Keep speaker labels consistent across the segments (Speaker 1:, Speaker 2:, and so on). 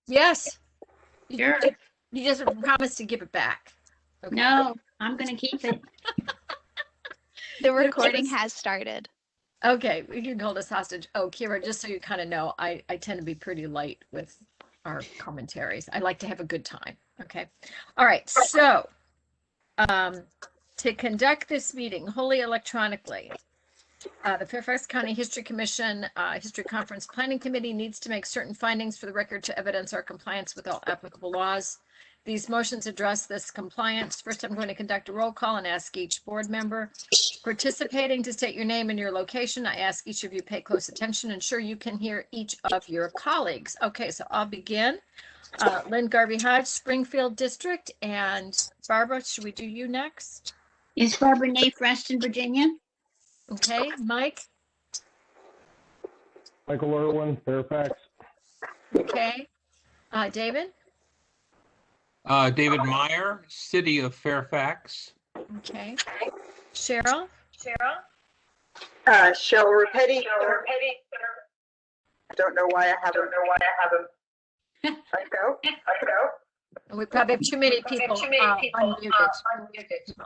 Speaker 1: Yes.
Speaker 2: Sure.
Speaker 1: You just promised to give it back. Okay.
Speaker 2: No, I'm going to keep it.
Speaker 3: The recording has started.
Speaker 1: Okay, we can hold us hostage. Oh, Kira, just so you kind of know, I tend to be pretty light with our commentaries. I like to have a good time. Okay. All right. So, to conduct this meeting wholly electronically, the Fairfax County History Commission, History Conference Planning Committee needs to make certain findings for the record to evidence our compliance with all applicable laws. These motions address this compliance. First, I'm going to conduct a roll call and ask each board member participating to state your name and your location. I ask each of you pay close attention, ensure you can hear each of your colleagues. Okay, so I'll begin. Lynn Garvey Hodge, Springfield District, and Barbara, should we do you next?
Speaker 2: Is Barbara Nafe, Reston, Virginia?
Speaker 1: Okay, Mike?
Speaker 4: Michael Irwin, Fairfax.
Speaker 1: Okay. David?
Speaker 5: David Meyer, City of Fairfax.
Speaker 1: Okay. Cheryl?
Speaker 6: Shell Repetti. I don't know why I haven't. I go.
Speaker 1: We probably have too many people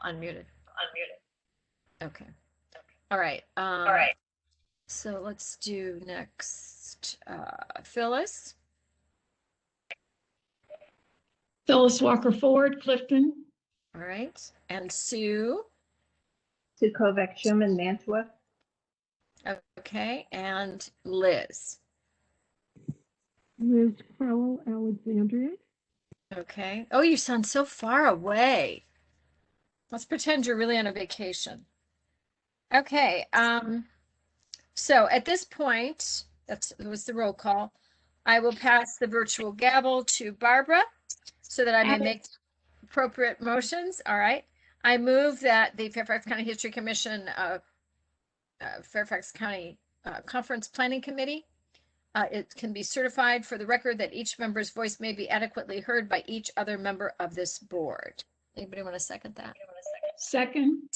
Speaker 1: unmuted. Okay. All right. So let's do next, Phyllis.
Speaker 7: Phyllis Walker Ford, Clifton.
Speaker 1: All right. And Sue.
Speaker 8: Sue Kovac Schumann, Mantua.
Speaker 1: Okay. And Liz.
Speaker 7: Liz Crowell, Alexandria.
Speaker 1: Okay. Oh, you sound so far away. Let's pretend you're really on a vacation. Okay. So at this point, it was the roll call. I will pass the virtual gavel to Barbara so that I may make appropriate motions. All right. I move that the Fairfax County History Commission, Fairfax County Conference Planning Committee, it can be certified for the record that each member's voice may be adequately heard by each other member of this board. Anybody want to second that?
Speaker 7: Second.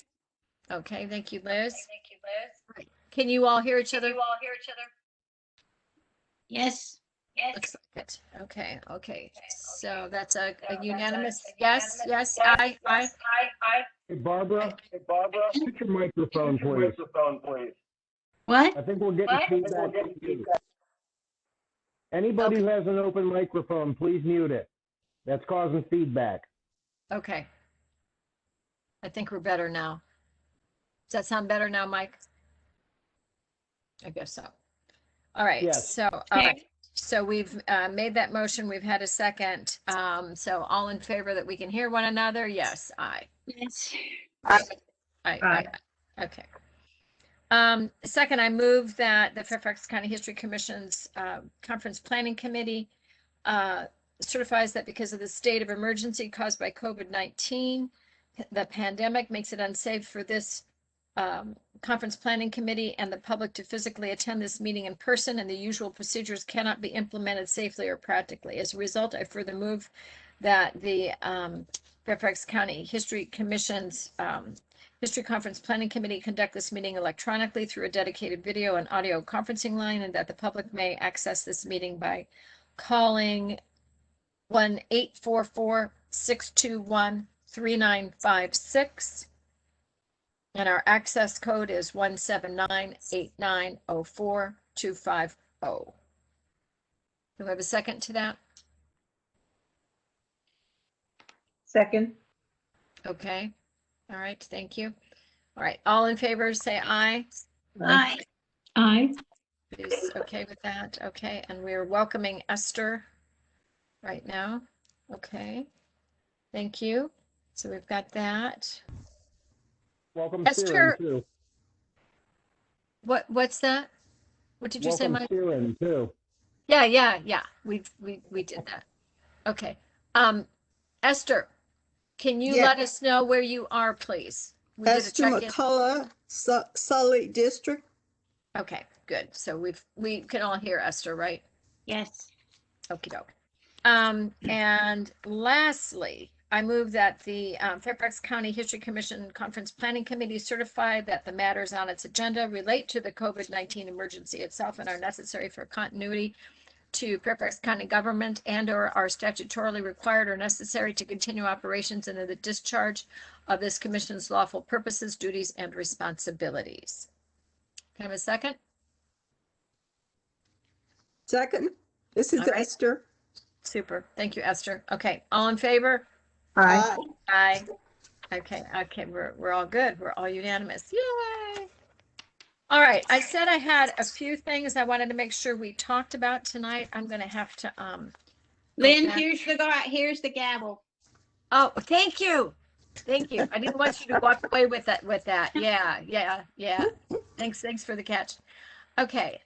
Speaker 1: Okay, thank you, Liz. Can you all hear each other?
Speaker 2: Yes.
Speaker 1: Looks like it. Okay. So that's a unanimous yes, aye.
Speaker 4: Hey, Barbara, put your microphone, please.
Speaker 2: What?
Speaker 4: I think we're getting feedback. Anybody who has an open microphone, please mute it. That's causing feedback.
Speaker 1: Okay. I think we're better now. Does that sound better now, Mike? I guess so. All right.
Speaker 4: Yes.
Speaker 1: So, all right. So we've made that motion. We've had a second. So all in favor that we can hear one another? Yes, aye.
Speaker 2: Yes.
Speaker 1: Aye. Okay. Second, I move that the Fairfax County History Commission's Conference Planning Committee certifies that because of the state of emergency caused by COVID-19, the pandemic makes it unsafe for this Conference Planning Committee and the public to physically attend this meeting in person, and the usual procedures cannot be implemented safely or practically. As a result, I further move that the Fairfax County History Commission's History Conference Planning Committee conduct this meeting electronically through a dedicated video and audio conferencing line, and that the public may access this meeting by calling 1-844-621-3956. And our access code is 179-8904-250. Do we have a second to that?
Speaker 8: Second.
Speaker 1: Okay. All right. Thank you. All right. All in favor, say aye.
Speaker 2: Aye.
Speaker 7: Aye.
Speaker 1: Is okay with that? Okay. And we're welcoming Esther right now. Okay. Thank you. So we've got that.
Speaker 4: Welcome,
Speaker 1: Esther.
Speaker 4: Siren, too.
Speaker 1: What's that? What did you say, Mike?
Speaker 4: Siren, too.
Speaker 1: Yeah. We did that. Okay. Esther, can you let us know where you are, please? We did a
Speaker 9: Esther
Speaker 1: check-in.
Speaker 9: McCullough, Sully District.
Speaker 1: Okay, good. So we can all hear Esther, right?
Speaker 2: Yes.
Speaker 1: Okie doke. And lastly, I move that the Fairfax County History Commission Conference Planning Committee certify that the matters on its agenda relate to the COVID-19 emergency itself and are necessary for continuity to Fairfax County government and/or are statutorily required or necessary to continue operations and in the discharge of this commission's lawful purposes, duties, and responsibilities. Can I have a second?
Speaker 9: Second. This is
Speaker 1: All right.
Speaker 9: Esther.
Speaker 1: Super. Thank you, Esther. Okay, all in favor?
Speaker 8: Aye.
Speaker 1: Aye. Okay, we're all good. We're all unanimous. Yay! All right, I said I had a few things I wanted to make sure we talked about tonight. I'm gonna have to
Speaker 2: Lynn,
Speaker 1: Okay.
Speaker 2: here's the gavel.
Speaker 1: oh, thank you. Thank you. I didn't want you to walk away with that. Yeah. Thanks for the catch. Okay,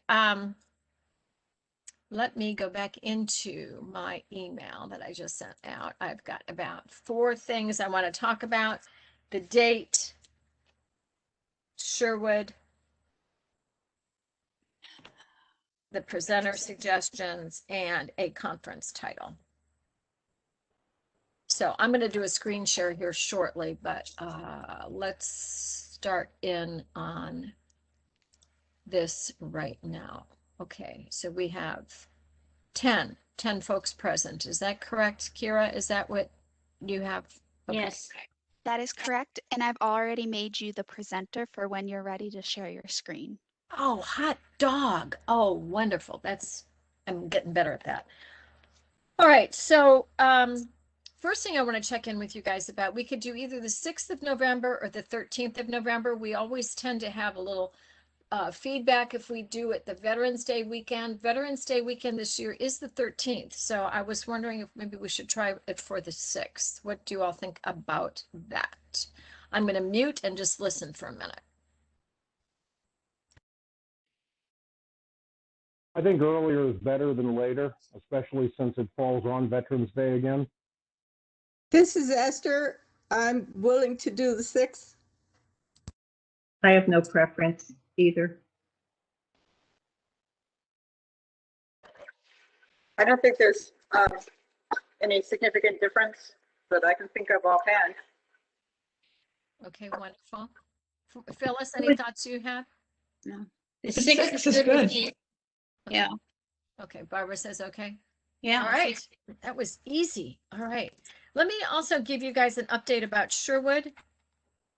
Speaker 1: let me go back into my email that I just sent out. I've got about 4 things I want to talk about. The date, Sherwood, the presenter suggestions, and a conference title. So I'm going to do a screen share here shortly, but let's start in on this right now. Okay, so we have 10 folks present. Is that correct, Kira? Is that what you have? Okay.
Speaker 2: Yes.
Speaker 3: That is correct. And I've already made you the presenter for when you're ready to share your screen.
Speaker 1: Oh, hot dog. Oh, wonderful. I'm getting better at that. All right. So, first thing I want to check in with you guys about, we could do either the 6th of November or the 13th of November. We always tend to have a little feedback if we do it the Veterans Day weekend. Veterans Day weekend this year is the 13th. So I was wondering if maybe we should try it for the 6th. What do you all think about that? I'm going to mute and just listen for a minute.
Speaker 4: I think earlier is better than later, especially since it falls on Veterans Day again.
Speaker 9: This is Esther. I'm willing to do the 6th.
Speaker 8: I have no preference either.
Speaker 6: I don't think there's any significant difference that I can think of offhand.
Speaker 1: Okay, wonderful. Phyllis, any thoughts you have?
Speaker 2: The
Speaker 7: The
Speaker 2: 6th
Speaker 7: 6th is good.
Speaker 2: Yeah.
Speaker 1: Okay, Barbara says okay.
Speaker 2: Yeah.
Speaker 1: All right, that was easy. All right. Let me also give you guys an update about Sherwood,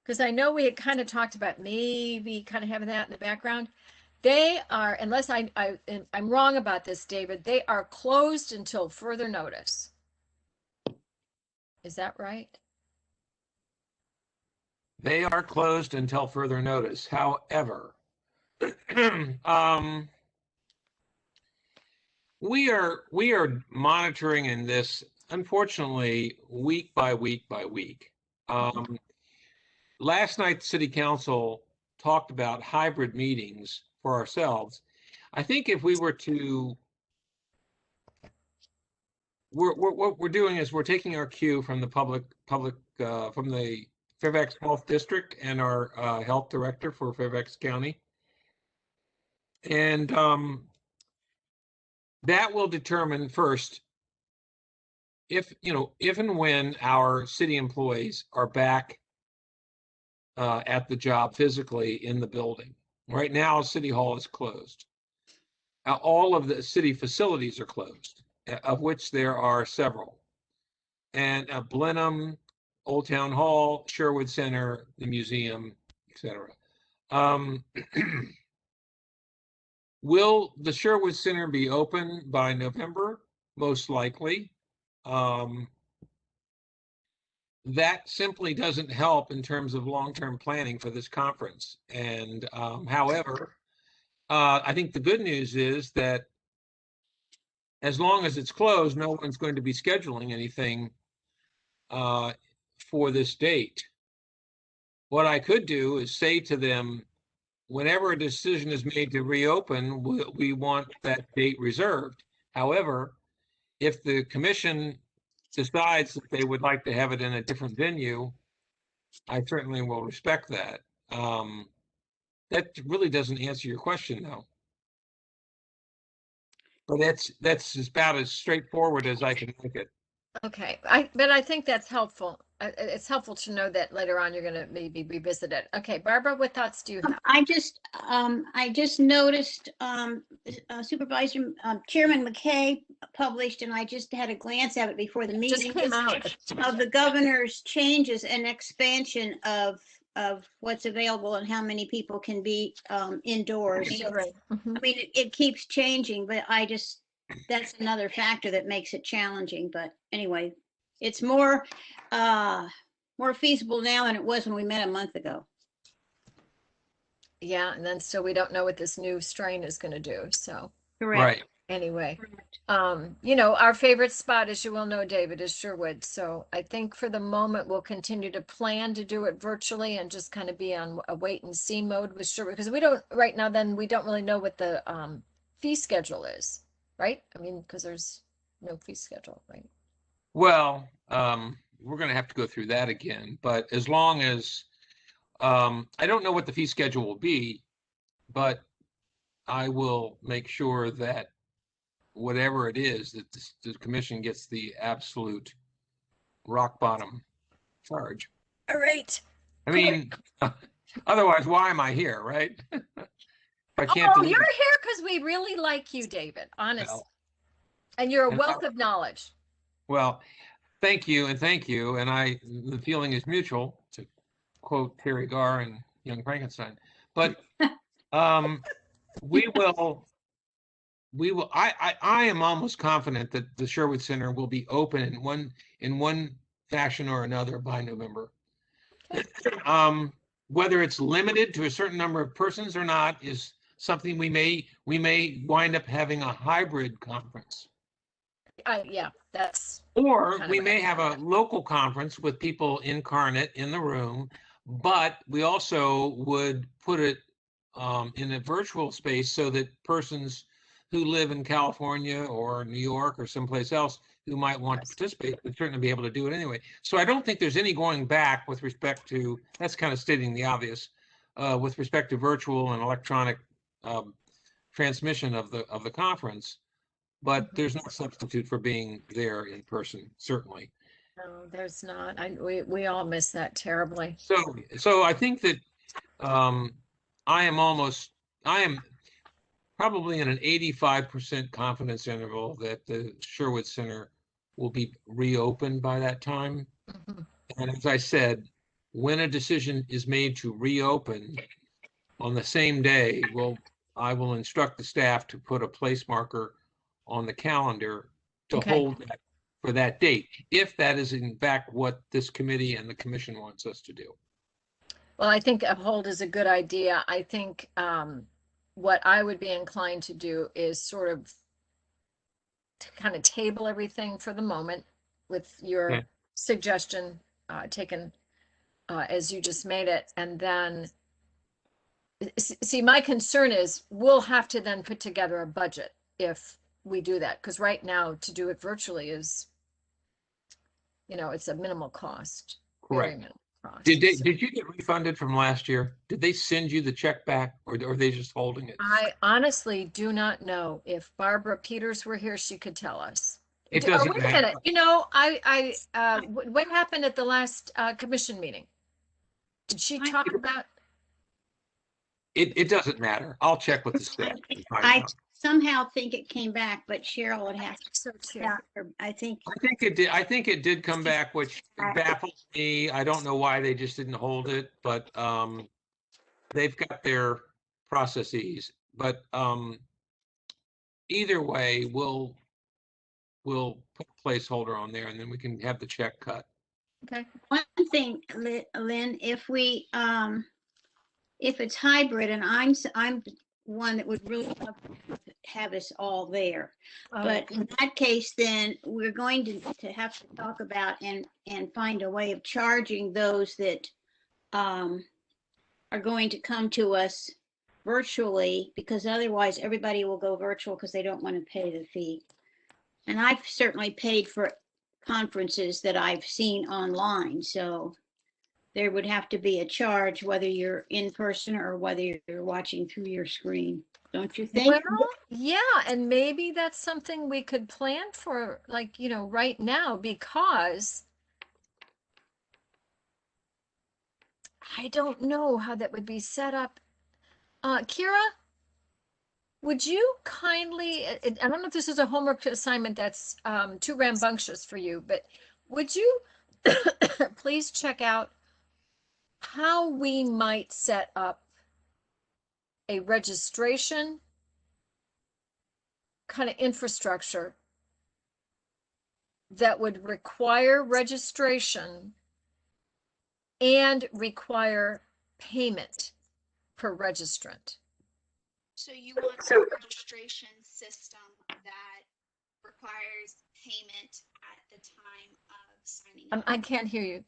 Speaker 1: because I know we had kind of talked about maybe kind of having that in the background. They are, unless I'm wrong about this, David, they are closed until further notice. Is that right?
Speaker 5: They are closed until further notice. However, we are monitoring in this, unfortunately, week by week by week. Last night, City Council talked about hybrid meetings for ourselves. I think if we were to, what we're doing is we're taking our cue from the from the Fairfax Health District and our health director for Fairfax County. And that will determine first if and when our city employees are back at the job physically in the building. Right now, City Hall is closed. All of the city facilities are closed, of which there are several. And Blenheim, Old Town Hall, Sherwood Center, the museum, etc. Will the Sherwood Center be open by November? Most likely. That simply doesn't help in terms of long-term planning for this conference. And however, I think the good news is that as long as it's closed, no one's going to be scheduling anything for this date. What I could do is say to them, whenever a decision is made to reopen, we want that date reserved. However, if the commission decides that they would like to have it in a different venue, I certainly will respect that. That really doesn't answer your question, though. But that's about as straightforward as I can make it.
Speaker 1: Okay, but I think that's helpful. it's helpful to know that later on you're gonna maybe revisit it. Okay, Barbara, what thoughts do you have?
Speaker 2: I just noticed, Supervisor, Chairman McKay published, and I just had a glance at it before the
Speaker 1: Just
Speaker 2: meeting.
Speaker 1: came out.
Speaker 2: Of the governor's changes and expansion of what's available and how many people can be indoors. So,
Speaker 1: Right.
Speaker 2: I mean, it keeps changing, but that's another factor that makes it challenging. But anyway, it's more feasible now than it was when we met a month ago.
Speaker 1: Yeah, and then still we don't know what this new strain is gonna do, so
Speaker 5: Right.
Speaker 1: anyway. You know, our favorite spot, as you well know, David, is Sherwood. So I think for the moment, we'll continue to plan to do it virtually and just kind of be on a wait and see mode with Sherwood. Because we don't, right now, then we don't really know what the fee schedule is, right? I mean, because there's no fee schedule, right?
Speaker 5: Well, we're going to have to go through that again, but as long as, I don't know what the fee schedule will be, but I will make sure that whatever it is, that the commission gets the absolute rock bottom charge.
Speaker 1: All right.
Speaker 5: I mean, otherwise, why am I here, right? If I can't
Speaker 1: Oh,
Speaker 5: deliver-
Speaker 1: you're here because we really like you, David, honestly.
Speaker 5: Well,
Speaker 1: And you're a
Speaker 5: and
Speaker 1: wealth of knowledge.
Speaker 5: Well, thank you, and the feeling is mutual, to quote Terry Garr and Young Frankenstein. But we will, I am almost confident that the Sherwood Center will be open in one fashion or another by November. Whether it's limited to a certain number of persons or not is something we may wind up having a hybrid conference.
Speaker 1: Yeah, that's
Speaker 5: Or
Speaker 1: kind
Speaker 5: we
Speaker 1: of
Speaker 5: may have a local conference with people incarnate in the room, but we also would put it in a virtual space so that persons who live in California or New York or someplace else who might want to participate would certainly be able to do it anyway. So I don't think there's any going back with respect to, that's kind of stating the obvious, with respect to virtual and electronic transmission of the conference. But there's no substitute for being there in person, certainly.
Speaker 1: No, there's not. We all miss that terribly.
Speaker 5: So I think that I am probably in an 85% confidence interval that the Sherwood Center will be reopened by that time.
Speaker 1: Mhm.
Speaker 5: And as I said, when a decision is made to reopen on the same day, I will instruct the staff to put a place marker on the calendar to
Speaker 1: Okay.
Speaker 5: hold that for that date, if that is in fact what this committee and the commission wants us to do.
Speaker 1: Well, I think a hold is a good idea. I think what I would be inclined to do is sort of to kind of table everything for the moment with your
Speaker 5: Okay.
Speaker 1: suggestion taken as you just made it. And then, see, my concern is we'll have to then put together a budget if we do that. Because right now to do it virtually is, you know, it's a minimal cost. Very
Speaker 5: Correct.
Speaker 1: minimal cost.
Speaker 5: Did you get refunded from last year? Did they send you the check back, or are they just holding it?
Speaker 1: I honestly do not know. If Barbara Peters were here, she could tell us.
Speaker 5: It
Speaker 1: Oh,
Speaker 5: doesn't
Speaker 1: wait a
Speaker 5: matter.
Speaker 1: minute. You know, what happened at the last commission meeting? Did she talk about?
Speaker 5: It doesn't matter. I'll check with the staff. and find
Speaker 2: I
Speaker 5: out.
Speaker 2: somehow think it came back, but Cheryl would have to.
Speaker 1: So too.
Speaker 2: I think.
Speaker 5: I think it did come back, which baffles me. I don't know why they just didn't hold it, but they've got their processes. But either way, we'll put a placeholder on there, and then we can have the check cut.
Speaker 1: Okay.
Speaker 2: One thing, Lynn, if it's hybrid, and I'm one that would really love to have us all there. But in that case, then we're going to have to talk about and find a way of charging those that are going to come to us virtually, because otherwise everybody will go virtual because they don't want to pay the fee. And I've certainly paid for conferences that I've seen online, so there would have to be a charge whether you're in person or whether you're watching through your screen. Don't you think?
Speaker 1: Well, yeah, and maybe that's something we could plan for, like, you know, right now, because I don't know how that would be set up. Kira, would you kindly, I don't know if this is a homework assignment that's too rambunctious for you, but would you please check out how we might set up a registration kind of infrastructure that would require registration and require payment per registrant?
Speaker 3: So you want a registration system that requires payment at the time of signing up.
Speaker 1: I can't hear you.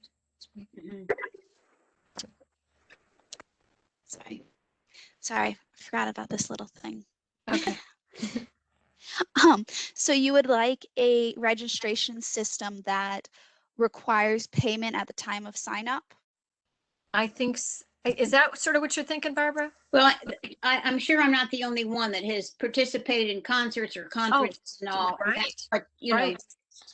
Speaker 3: Sorry, I forgot about this little thing.
Speaker 1: Okay.
Speaker 3: So you would like a registration system that requires payment at the time of sign up?
Speaker 1: I think, is that sort of what you're thinking, Barbara?
Speaker 2: Well, I'm sure I'm not the only one that has participated in concerts or conferences and all.
Speaker 1: right,
Speaker 2: But, you know,
Speaker 1: right.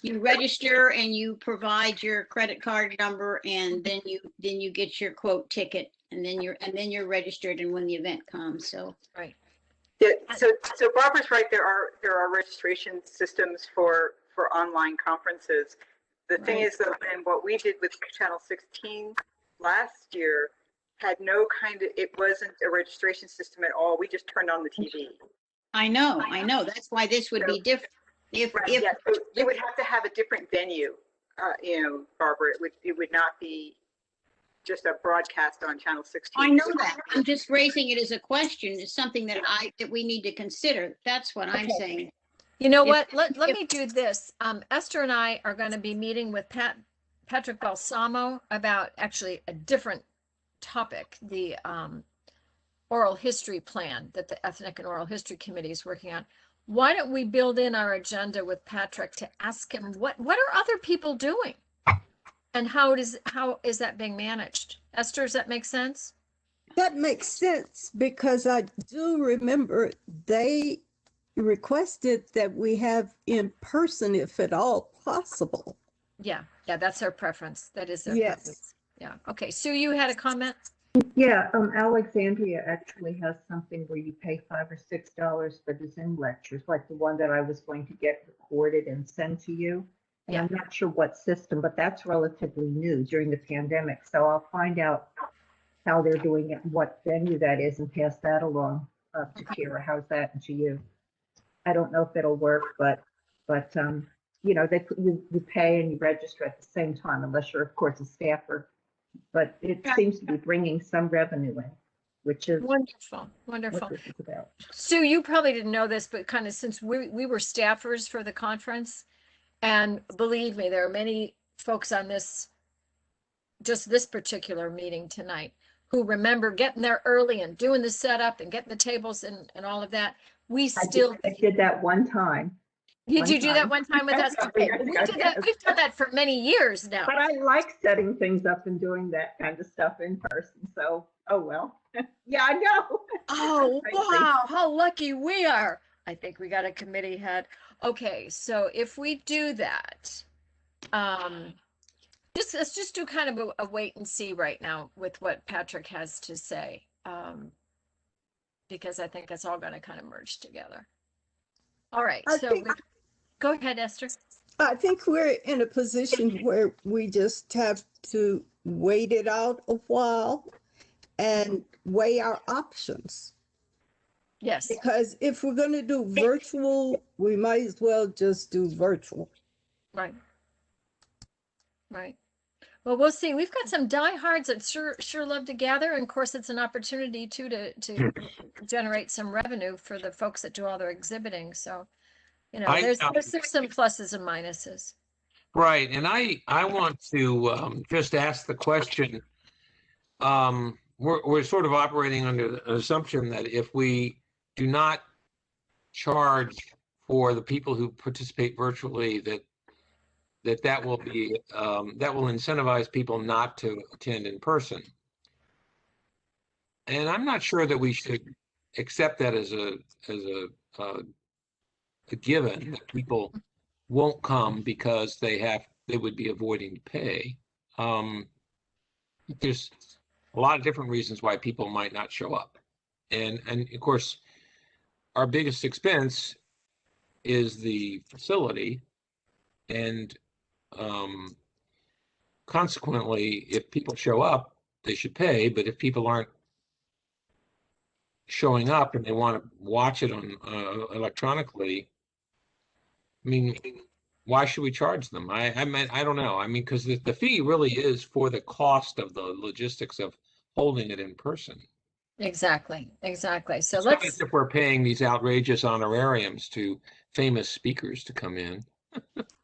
Speaker 2: you register and you provide your credit card number, and then you get your quote ticket, and then you're registered, and when the event comes, so.
Speaker 1: Right.
Speaker 6: Yeah, so Barbara's right. There are registration systems for online conferences. The thing
Speaker 1: Right.
Speaker 6: is, though, and what we did with Channel 16 last year had no kind of, it wasn't a registration system at all. We just turned on the TV.
Speaker 2: I know. That's why this would be different. If
Speaker 6: Yeah, so you would have to have a different venue, you know, Barbara. It would not be just a broadcast on Channel 16.
Speaker 2: I know that. I'm just raising it as a question. It's something that we need to consider. That's what I'm
Speaker 1: Okay.
Speaker 2: saying.
Speaker 1: You know
Speaker 2: If-
Speaker 1: what? Let me do this. Esther and I are going to be meeting with Patrick Balsamo about actually a different topic, the oral history plan that the Ethnic and Oral History Committee is working on. Why don't we build in our agenda with Patrick to ask him what are other people doing? And how is that being managed? Esther, does that make sense?
Speaker 9: That makes sense because I do remember they requested that we have in person if at all possible.
Speaker 1: Yeah, that's their preference. That is their
Speaker 9: Yes.
Speaker 1: preference. Yeah. Okay. Sue, you had a comment?
Speaker 8: Yeah, Alexandria actually has something where you pay $5 or $6 for the Zoom lectures, like the one that I was going to get recorded and send to you. And
Speaker 1: Yeah.
Speaker 8: I'm not sure what system, but that's relatively new during the pandemic. So I'll find out how they're doing it and what venue that is and pass that along to Kira. How's that? And to you. I don't know if it'll work, but you know, you pay and you register at the same time, unless you're, of course, a staffer. But it seems to be bringing some revenue in, which is
Speaker 1: Wonderful.
Speaker 8: what this is about.
Speaker 1: Sue, you probably didn't know this, but kind of since we were staffers for the conference, and believe me, there are many folks on this particular meeting tonight who remember getting there early and doing the setup and getting the tables and all of that.
Speaker 8: I did that one time.
Speaker 1: Did you do that
Speaker 8: time.
Speaker 1: one time with us? Okay, we did that. We've done that for many years now.
Speaker 8: But I like setting things up and doing that kind of stuff in person. So, oh well. Yeah, I know.
Speaker 1: Oh,
Speaker 8: Crazy.
Speaker 1: wow, how lucky we are. I think we got a committee head. Okay, so if we do that, let's just do kind of a wait and see right now with what Patrick has to say. Because I think it's all going to kind of merge together. All right, go ahead, Esther.
Speaker 9: I think we're in a position where we just have to wait it out a while and weigh our options.
Speaker 1: Yes.
Speaker 9: Because if we're going to do virtual, we might as well just do virtual.
Speaker 1: Right. Right. Well, we'll see. We've got some diehards that sure love to gather, and of course, it's an opportunity too to generate some revenue for the folks that do all their exhibiting. So, you know, there's some pluses and minuses.
Speaker 5: Right, and I want to just ask the question. We're sort of operating under the assumption that if we do not charge for the people who participate virtually, that will be that will incentivize people not to attend in person. And I'm not sure that we should accept that as a given, that people won't come because they would be avoiding to pay. a lot of different reasons why people might not show up. And of course, our biggest expense is the facility. And consequently, if people show up, they should pay. But if people aren't showing up and they want to watch it on electronically, I mean, why should we charge them? I mean, I don't know. I mean, because the fee really is for the cost of the logistics of holding it in person.
Speaker 1: Exactly, exactly. So
Speaker 5: It's not
Speaker 1: let's,
Speaker 5: as if we're paying these outrageous honorariums to famous speakers to come in.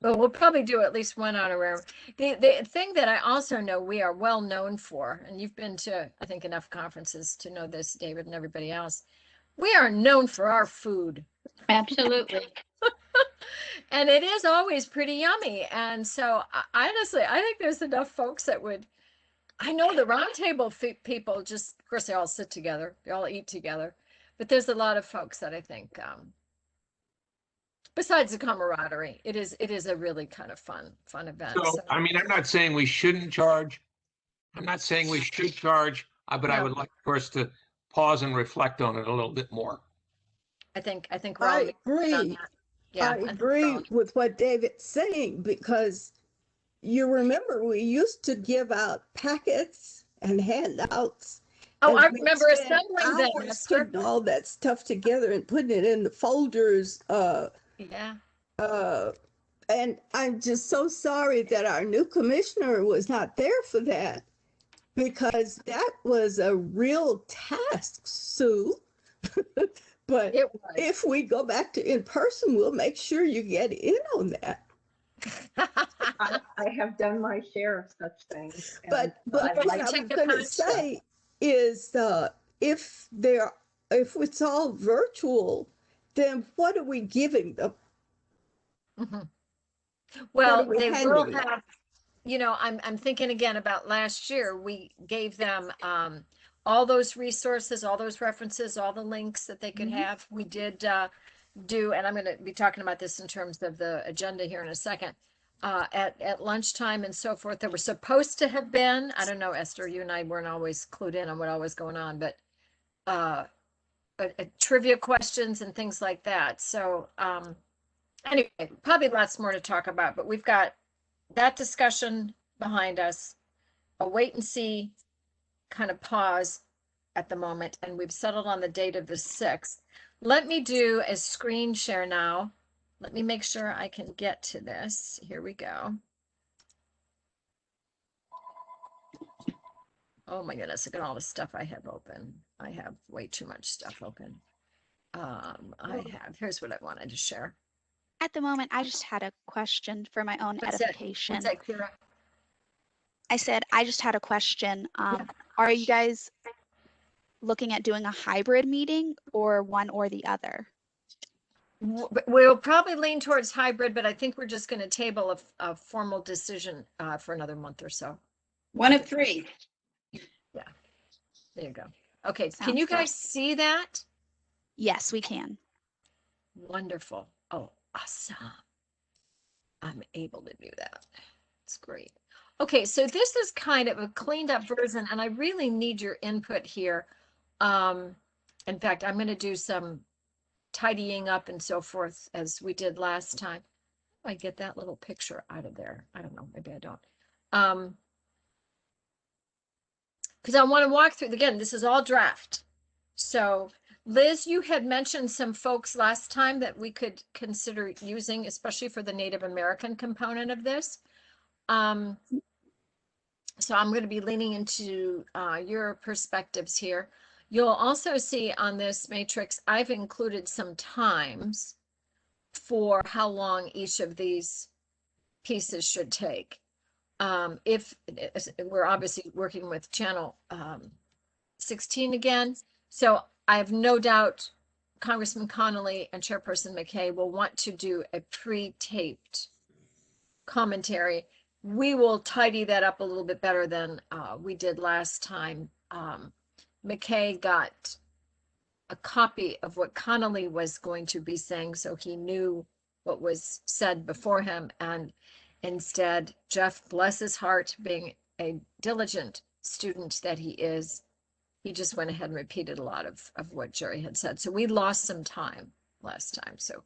Speaker 1: well, we'll probably do at least one honorarium. The thing that I also know we are well known for, and you've been to, I think, enough conferences to know this, David, and everybody else. We are known for our food.
Speaker 2: Absolutely.
Speaker 1: And it is always pretty yummy. And so honestly, I think there's enough folks that would, I know the roundtable people just, of course, they all sit together, they all eat together, but there's a lot of folks that I think, besides the camaraderie, it is a really kind of fun event.
Speaker 5: So, I mean, I'm not saying we shouldn't charge. I'm not saying we should charge, but I
Speaker 1: No.
Speaker 5: would like for us to pause and reflect on it a little bit more.
Speaker 1: I think we're all
Speaker 9: I agree.
Speaker 1: on that. Yeah,
Speaker 9: I
Speaker 1: think we're
Speaker 9: agree
Speaker 1: all-
Speaker 9: with what David's saying, because you remember we used to give out packets and handouts.
Speaker 1: Oh,
Speaker 9: and
Speaker 1: I
Speaker 9: we'd
Speaker 1: remember
Speaker 9: spend
Speaker 1: assembling them.
Speaker 9: hours
Speaker 1: Esther.
Speaker 9: putting all that stuff together and putting it in the folders.
Speaker 1: Yeah.
Speaker 9: And I'm just so sorry that our new commissioner was not there for that, because that was a real task, Sue. But
Speaker 1: It was.
Speaker 9: if we go back to in person, we'll make sure you get in on that.
Speaker 8: I have done my share of such things. and
Speaker 9: But
Speaker 8: I'd
Speaker 9: what
Speaker 8: like
Speaker 9: I was
Speaker 1: take the
Speaker 9: going to
Speaker 1: time stuff.
Speaker 9: say is, if it's all virtual, then what are we giving them?
Speaker 1: Mhm. Well,
Speaker 9: are we
Speaker 1: they will
Speaker 9: handing them?
Speaker 1: have, I'm thinking again about last year, we gave them all those resources, all those references, all the links that they could have. We did do, and I'm going to be talking about this in terms of the agenda here in a second, at lunchtime and so forth. There were supposed to have been, I don't know, Esther, you and I weren't always clued in on what was going on, but trivia questions and things like that. So anyway, probably lots more to talk about, but we've got that discussion behind us, a wait and see kind of pause at the moment, and we've settled on the date of the 6th. Let me do a screen share now. Let me make sure I can get to this. Here we go. Oh my goodness, look at all the stuff I have open. I have way too much stuff open. Here's what I wanted to share.
Speaker 3: At the moment, I just had a question for my own
Speaker 1: What's that?
Speaker 3: edification.
Speaker 1: What's that, Kira?
Speaker 3: I said, I just had a question. Are you guys looking at doing a hybrid meeting or one or the other?
Speaker 1: We'll probably lean towards hybrid, but I think we're just going to table a formal decision for another month or so.
Speaker 2: One of three.
Speaker 1: There you go. Okay, can
Speaker 3: Sounds
Speaker 1: you
Speaker 3: good.
Speaker 1: guys see that?
Speaker 3: Yes, we can.
Speaker 1: Wonderful. Oh, awesome. I'm able to do that. It's great. Okay, so this is kind of a cleaned up version, and I really need your input here. In fact, I'm going to do some tidying up and so forth as we did last time. I get that little picture out of there. I don't know, maybe I don't. Because I want to walk through, again, this is all draft. So Liz, you had mentioned some folks last time that we could consider using, especially for the Native American component of this. So I'm going to be leaning into your perspectives here. You'll also see on this matrix, I've included some times for how long each of these pieces should take. If we're obviously working with channel 16 again, so I have no doubt Congressman Connolly and Chairperson McKay will want to do a pre-taped commentary. We will tidy that up a little bit better than we did last time. McKay got a copy of what Connolly was going to be saying, so he knew what was said before him, and instead, Jeff, bless his heart, being a diligent student that he is, he just went ahead and repeated a lot of what Jerry had said. So we lost some time last time. So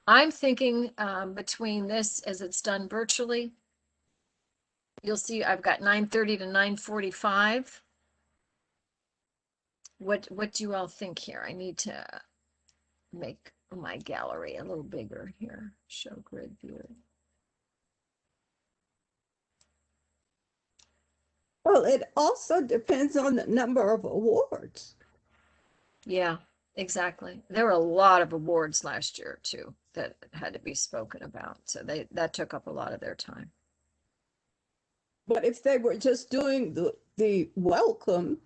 Speaker 1: I'm thinking between this, as it's done virtually, you'll see I've got 9:30 to 9:45. What do you all think here? I need to make my gallery a little bigger here. Show grid view.
Speaker 9: Well, it also depends on the number of awards.
Speaker 1: Yeah, exactly. There were a lot of awards last year too that had to be spoken about. So that took up a lot of their time.
Speaker 9: But if they were just doing the welcome,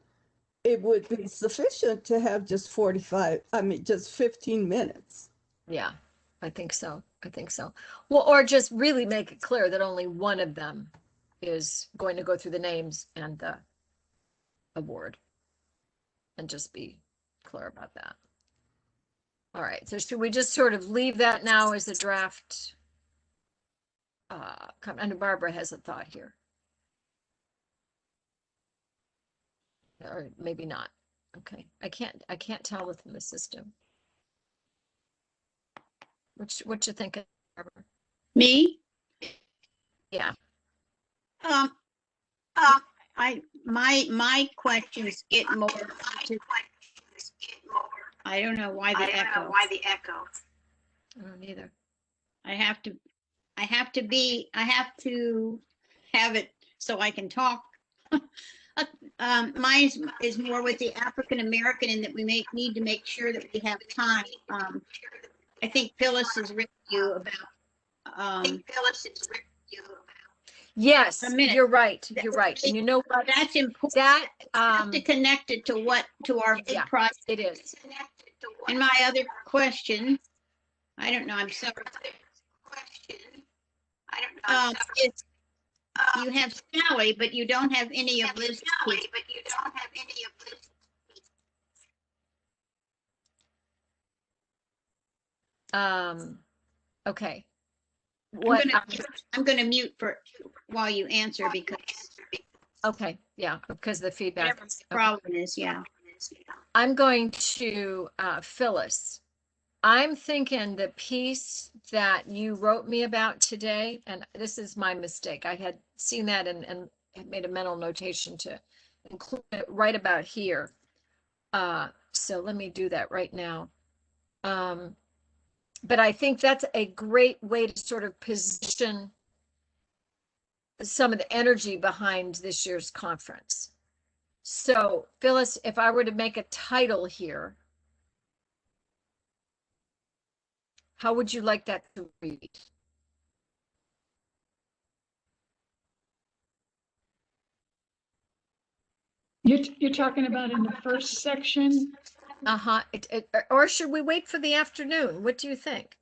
Speaker 9: it would be sufficient to have just 15 minutes.
Speaker 1: Yeah, I think so. I think so. Well, or just really make it clear that only one of them is going to go through the names and the award, and just be clear about that. All right, so should we just sort of leave that now as a draft? And Barbara has a thought here. Or maybe not. Okay, I can't tell within the system. What you think, Barbara?
Speaker 2: Me?
Speaker 1: Yeah.
Speaker 2: My questions get more to, I don't know why the echo.
Speaker 1: I don't either.
Speaker 2: I have to have it so I can talk. Mine is more with the African American, and that we need to make sure that we have time. I think Phyllis has written you about.
Speaker 1: Yes,
Speaker 2: A minute.
Speaker 1: you're right. You're right. And you know what?
Speaker 2: That's important.
Speaker 1: That
Speaker 2: To connect it to our big
Speaker 1: yeah,
Speaker 2: project.
Speaker 1: it is.
Speaker 2: And my other question, I don't know, I'm sorry. Is, you have Sally, but you don't have any of Liz's kids.
Speaker 1: Okay.
Speaker 2: I'm gonna mute for while you answer, because
Speaker 1: Okay, yeah, because the feedback.
Speaker 2: whatever the problem is, yeah.
Speaker 1: I'm going to Phyllis. I'm thinking the piece that you wrote me about today, and this is my mistake. I had seen that and had made a mental notation to include it right about here. So let me do that right now. But I think that's a great way to sort of position some of the energy behind this year's conference. So Phyllis, if I were to make a title here, how would you like that to read?
Speaker 7: You're talking about in the first section?
Speaker 1: Uh-huh. Or should we wait for the afternoon? What do you think?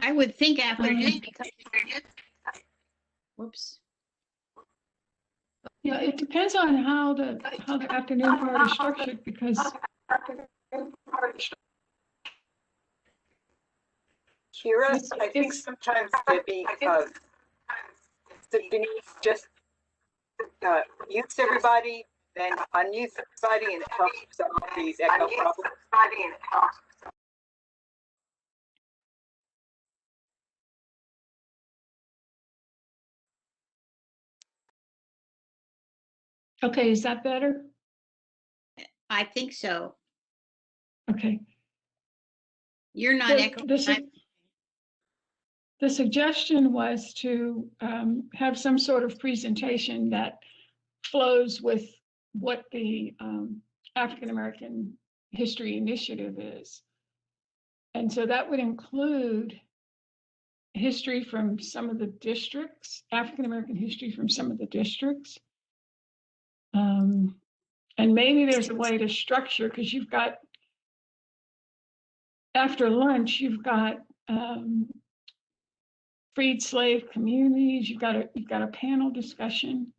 Speaker 2: I would think afternoon, because whoops.
Speaker 7: Yeah, it depends on how the afternoon part is structured, because
Speaker 6: Kira,
Speaker 7: It's-
Speaker 6: I think
Speaker 7: it's-
Speaker 6: sometimes Debbie, Denise just mutes everybody, then unmutes everybody, and it helps solve these echo problems.
Speaker 7: okay, is that better?
Speaker 2: I think so.
Speaker 7: Okay.
Speaker 2: You're not
Speaker 7: The-
Speaker 2: echoing.
Speaker 7: The suggestion was to have some sort of presentation that flows with what the African American History Initiative is. And so that would include history from some of the districts, African American history from some of the districts. And maybe there's a way to structure, because you've got, after lunch, you've got freed slave communities, you've got a panel discussion.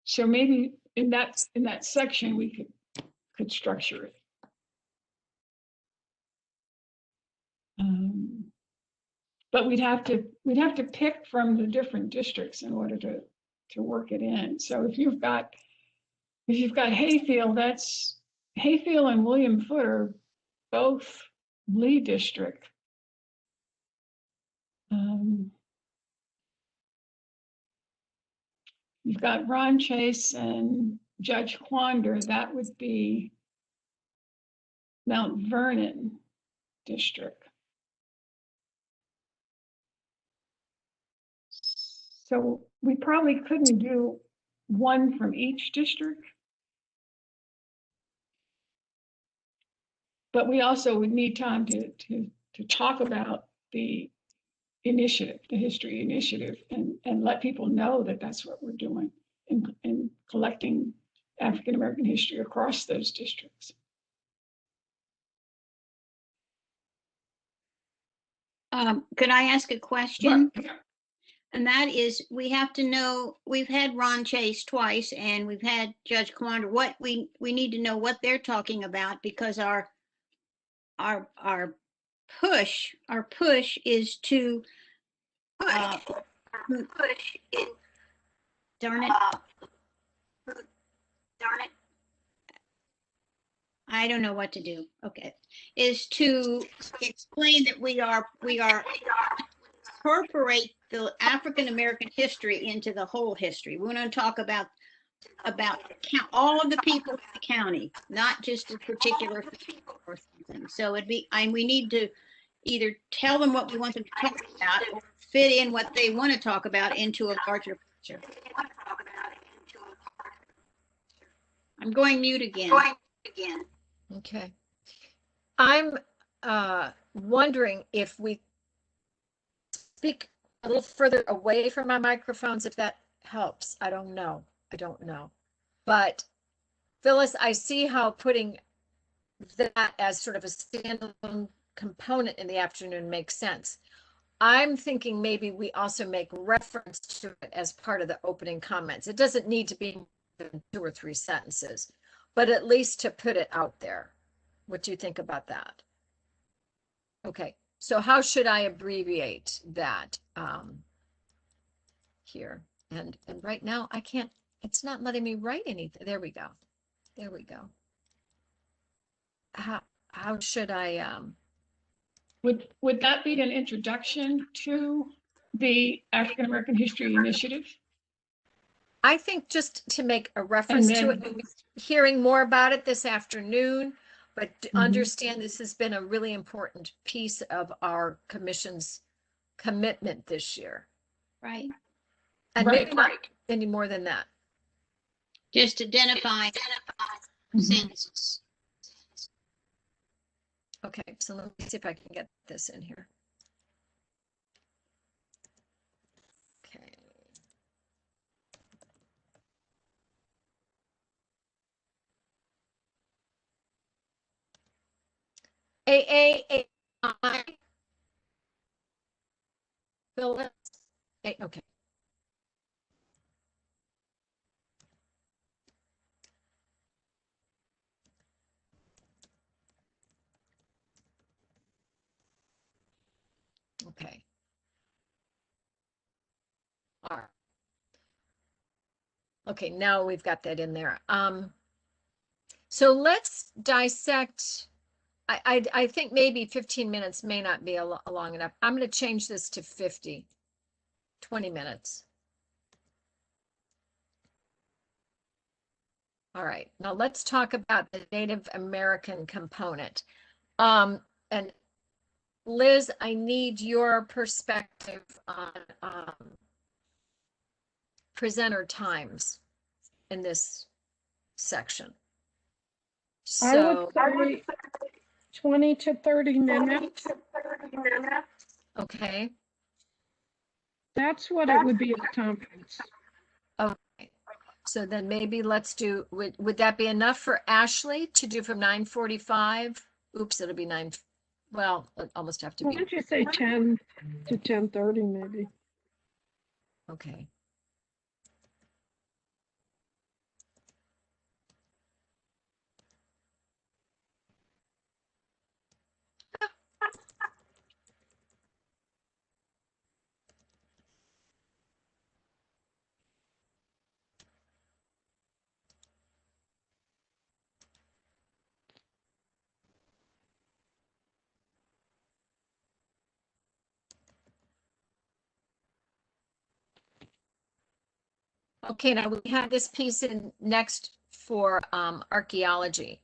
Speaker 7: So maybe in that section we could structure it. but we'd have to pick from the different districts in order to work it in. So if you've got Hayfield, that's Hayfield and William Foote are both Lee District. You've got Ron Chase and Judge Quander, that would be Mount Vernon District. So we probably couldn't do one from each district. But we also would need time to talk about the initiative, the history initiative, and let people know that that's what we're doing in collecting African American history across those districts.
Speaker 2: Could I ask a question?
Speaker 7: Right.
Speaker 2: And that is, we have to know, we've had Ron Chase twice and we've had Judge Quander. What we need to know what they're talking about, because our push is to darn it. I don't know what to do. Okay. Is to explain that we are incorporate the African American history into the whole history. We want to talk about all of the people in the county, not just a particular people or something. So we need to either tell them what we want them to talk about or fit in what they want to talk about into a larger picture. I'm going mute again.
Speaker 1: Okay. I'm wondering if we speak a little further away from our microphones, if that helps. I don't know. But Phyllis, I see how putting that as sort of a standalone component in the afternoon makes sense. I'm thinking maybe we also make reference to it as part of the opening comments. It doesn't need to be 2 or 3 sentences, but at least to put it out there. What do you think about that? Okay, so how should I abbreviate that here? And right now I can't, it's not letting me write anything. There we go. How should I
Speaker 7: Would that be an introduction to the African American History Initiative?
Speaker 1: I think just to make a reference to it, we'll be hearing more about it this afternoon, but understand this has been a really important piece of our commission's commitment this year.
Speaker 2: Right.
Speaker 1: And maybe not any more than that.
Speaker 2: Just identify sentences.
Speaker 1: Okay, so let me see if I can get this in here. Okay. AAAI. Phyllis. Okay. Okay. All right. Okay, now we've got that in there. So let's dissect. I think maybe 15 minutes may not be long enough. I'm going to change this to 20 minutes. All right, now let's talk about the Native American component. And Liz, I need your perspective on presenter times in this section. So
Speaker 10: I would say 20 to 30 minutes.
Speaker 1: okay.
Speaker 10: That's what it would be at the conference.
Speaker 1: Okay. So then maybe let's do, would that be enough for Ashley to do from 9:45? Oops, it'll be 9. Well, it almost have to
Speaker 10: Why
Speaker 1: be.
Speaker 10: don't you say 10 to 10:30 maybe?
Speaker 1: Okay. Okay, now we have this piece in next for archaeology.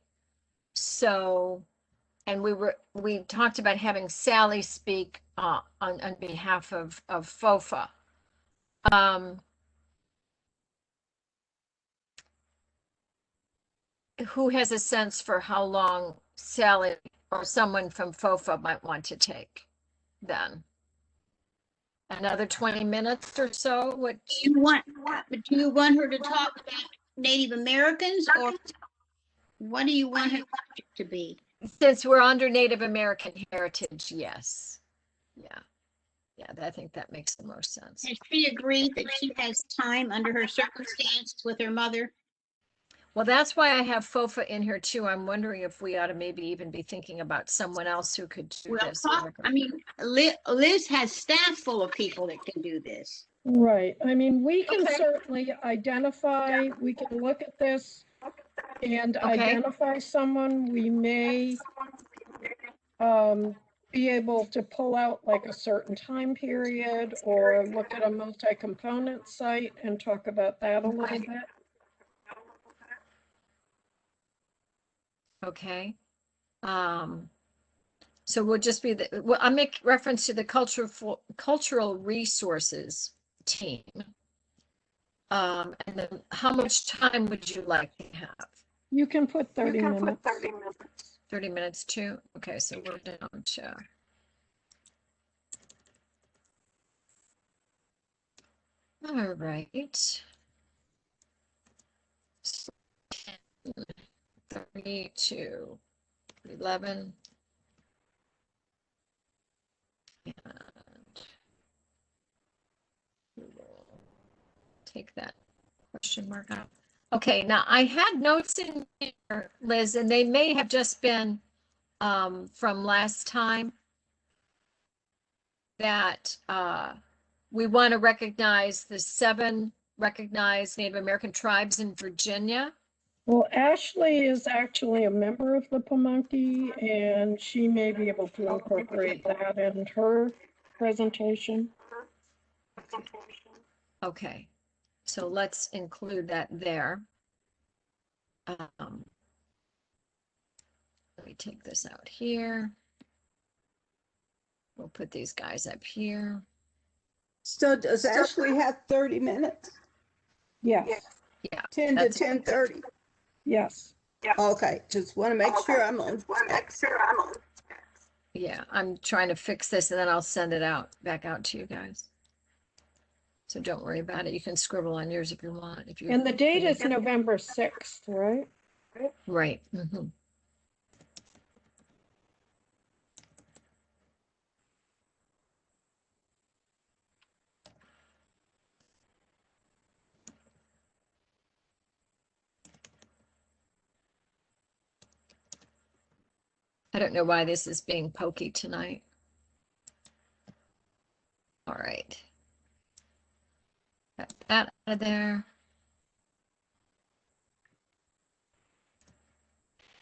Speaker 1: So, and we talked about having Sally speak on behalf of FOFA. Who has a sense for how long Sally or someone from FOFA might want to take then? Another 20 minutes or so? What
Speaker 2: Do you want her to talk about Native Americans, or what do you want her to be?
Speaker 1: Since we're under Native American heritage, yes. Yeah. Yeah, I think that makes the most sense.
Speaker 2: Has she agreed that she has time under her circumstance with her mother?
Speaker 1: Well, that's why I have FOFA in here too. I'm wondering if we ought to maybe even be thinking about someone else who could do
Speaker 2: Well,
Speaker 1: this.
Speaker 2: I mean, Liz has staff full of people that can do this.
Speaker 10: Right. I mean, we can certainly identify, we can look at this and identify someone. We may be able to pull out like a certain time period or look at a multi-component site and talk about that a little bit.
Speaker 1: Okay. So we'll just be well, I make reference to the cultural resources team. And then how much time would you like to have?
Speaker 10: You can put 30 minutes.
Speaker 1: 30 minutes too? Okay, so we're down to. All right. 30 to 11. And we will take that question mark out. Okay, now I had notes in here, Liz, and they may have just been from last time that we want to recognize the 7 recognized Native American tribes in Virginia.
Speaker 10: Well, Ashley is actually a member of the Pamunkey, and she may be able to incorporate that in her presentation.
Speaker 1: Okay, so let's include that there. Let me take this out here. We'll put these guys up here.
Speaker 9: So does Ashley have 30 minutes?
Speaker 10: Yes.
Speaker 1: Yeah.
Speaker 9: 10 to 10:30?
Speaker 10: Yes.
Speaker 9: Okay, just want to make sure I'm on.
Speaker 1: Yeah, I'm trying to fix this and then I'll send it back out to you guys. So don't worry about it. You can scribble on yours if you want.
Speaker 10: And the date is November 6th, right?
Speaker 1: Right. Mm-hmm. I don't know why this is being pokey tonight. All right. Got that out of there.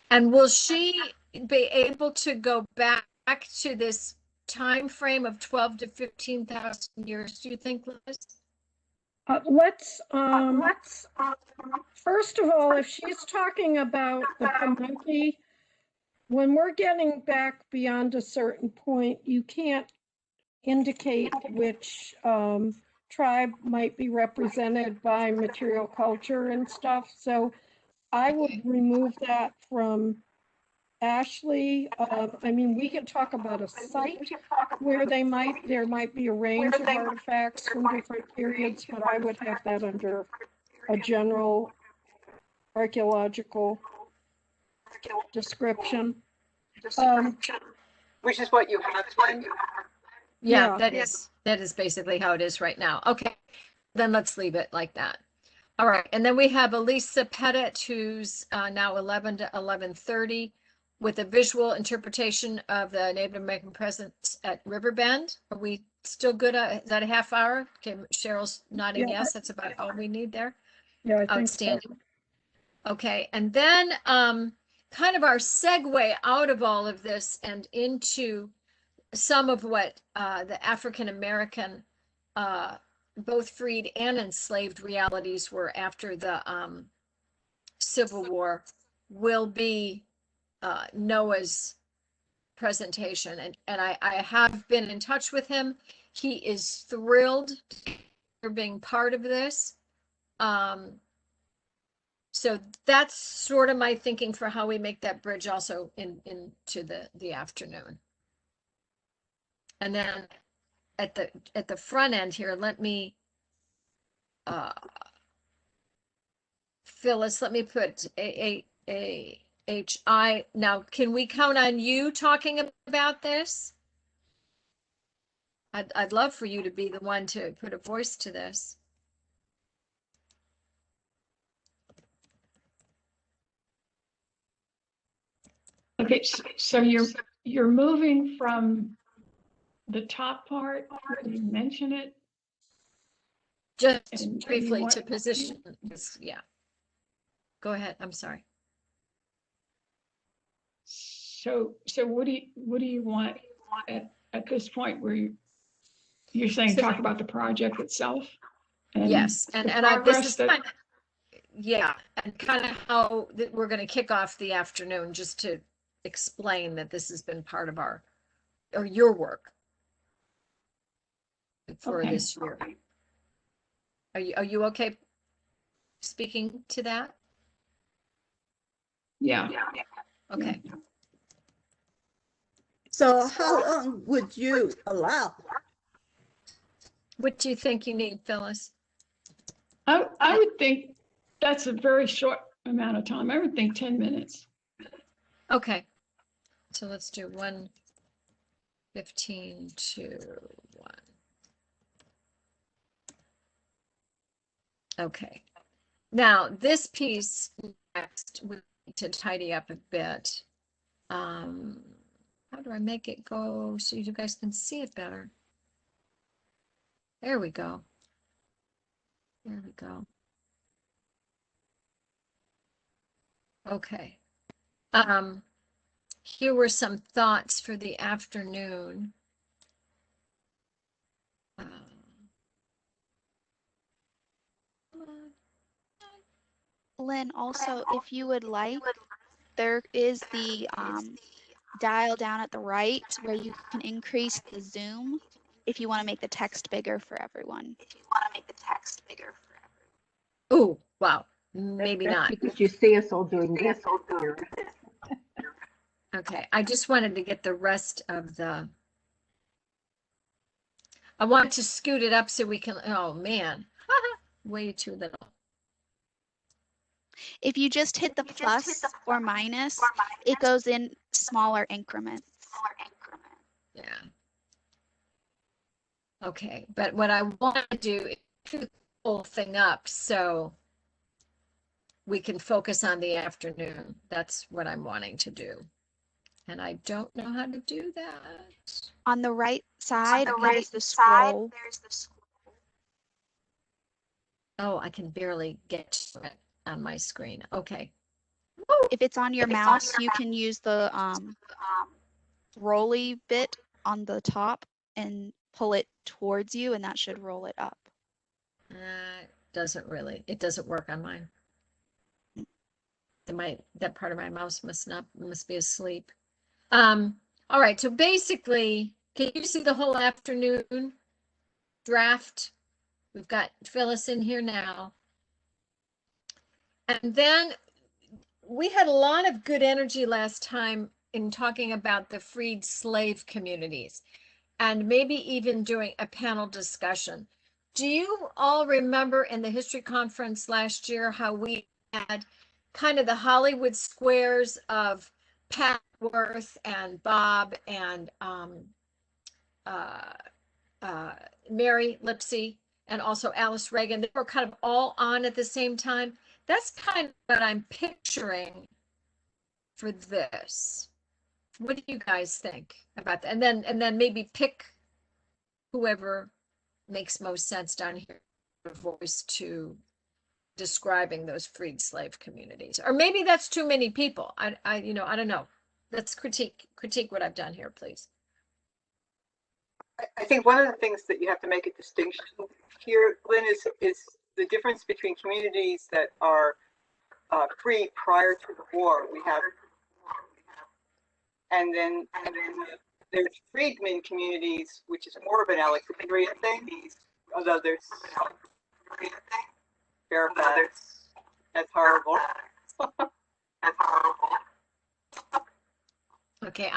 Speaker 1: And will she be able to go back to this time frame of 12 to 15,000 years, do you think, Liz?
Speaker 10: First of all, if she's talking about the Pamunkey, when we're getting back beyond a certain point, you can't indicate which tribe might be represented by material culture and stuff. So I would remove that from Ashley. I mean, we can talk about a site where there might be a range of artifacts from different periods, but I would have that under a general archaeological description.
Speaker 6: Which is what you have, Gwen?
Speaker 1: Yeah, that is basically how it is right now. Okay, then let's leave it like that. All right, and then we have Elisa Pettit, who's now 11 to 11:30, with a visual interpretation of the Native American presence at Riverbend. Are we still good? Is that a half hour? Okay, Cheryl's nodding yes. That's about all we need there.
Speaker 10: Yeah, I think
Speaker 1: outstanding.
Speaker 10: So.
Speaker 1: Okay, and then kind of our segue out of all of this and into some of what the African American both freed and enslaved realities were after the Civil War will be Noah's presentation. And I have been in touch with him. He is thrilled for being part of this. So that's sort of my thinking for how we make that bridge also into the afternoon. And then at the front end here, let me Phyllis, let me put AHI. Now, can we count on you talking about this? I'd love for you to be the one to put a voice to this.
Speaker 7: Okay, so you're moving from the top part, you mention it,
Speaker 1: Just
Speaker 7: and you
Speaker 1: briefly
Speaker 7: want-
Speaker 1: to position this, yeah. Go ahead, I'm sorry.
Speaker 7: So what do you want at this point where you're saying
Speaker 1: So-
Speaker 7: talk about the project itself? And
Speaker 1: Yes, and
Speaker 7: the
Speaker 1: I, this
Speaker 7: progress
Speaker 1: is
Speaker 7: that-
Speaker 1: kind of, yeah, and kind of how we're going to kick off the afternoon, just to explain that this has been part of our, or your work for
Speaker 7: Okay.
Speaker 1: this year. Are you okay speaking to that?
Speaker 7: Yeah.
Speaker 1: Okay.
Speaker 9: So how long would you allow?
Speaker 1: What do you think you need, Phyllis?
Speaker 7: I would think that's a very short amount of time. I would think 10 minutes.
Speaker 1: Okay. So let's do 1:15 to 1. Okay. Now this piece next we need to tidy up a bit. How do I make it go so you guys can see it better? There we go. There we go. Okay. Here were some thoughts for the afternoon.
Speaker 3: Lynn, also, if you would like, there is the dial down at the right where you can increase the zoom if you want to make the text bigger for everyone.
Speaker 1: Oh, wow. Maybe
Speaker 8: That's
Speaker 1: not.
Speaker 8: because you see us all doing this.
Speaker 1: Okay, I just wanted to get the rest of the. I want to scoot it up so we can. Oh man, way too little.
Speaker 3: If you just hit the plus or minus, it goes in smaller increments.
Speaker 1: Yeah. Okay, but what I want to do is scoot the whole thing up so we can focus on the afternoon. That's what I'm wanting to do. And I don't know how to do that.
Speaker 3: On the right side, there's the scroll.
Speaker 1: Oh, I can barely get to it on my screen. Okay.
Speaker 3: If it's on your mouse, you can use the rolly bit on the top and pull it towards you, and that should roll it up.
Speaker 1: It doesn't work on mine. That part of my mouse must be asleep. All right, so basically, can you see the whole afternoon draft? We've got Phyllis in here now. And then we had a lot of good energy last time in talking about the freed slave communities and maybe even doing a panel discussion. Do you all remember in the history conference last year how we had kind of the Hollywood squares of Pat Worth and Bob and Mary Lipsey and also Alice Reagan? They were kind of all on at the same time. That's kind of what I'm picturing for this. What do you guys think about that? And then maybe pick whoever makes most sense down here, a voice to describing those freed slave communities. Or maybe that's too many people. I don't know. Let's critique what I've done here, please.
Speaker 6: I think one of the things that you have to make a distinction here, Lynn, is the difference between communities that are free prior to the war. We have, and then there's freedmen communities, which is more of an Alexandria thing. Although there's Fairfax, that's horrible. That's horrible.
Speaker 1: Okay,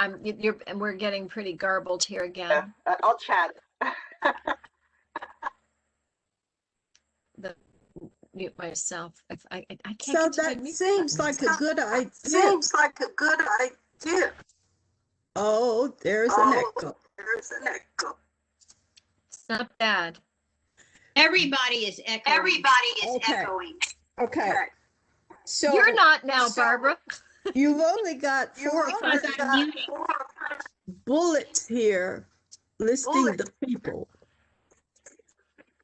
Speaker 1: we're getting pretty garbled here
Speaker 6: Yeah,
Speaker 1: again.
Speaker 6: I'll chat.
Speaker 1: Mute myself. If I can't
Speaker 9: So
Speaker 1: get to
Speaker 9: that
Speaker 1: the mute
Speaker 9: seems
Speaker 1: button.
Speaker 9: like a good idea.
Speaker 11: Seems like a good idea.
Speaker 9: Oh, there's an echo.
Speaker 11: There's an echo.
Speaker 1: It's not bad.
Speaker 2: Everybody is echoing.
Speaker 11: Everybody is
Speaker 9: Okay.
Speaker 11: echoing.
Speaker 9: Okay. So
Speaker 1: You're not now, Barbara.
Speaker 9: you've only got four
Speaker 2: Because I'm muting.
Speaker 9: bullets here listing the people.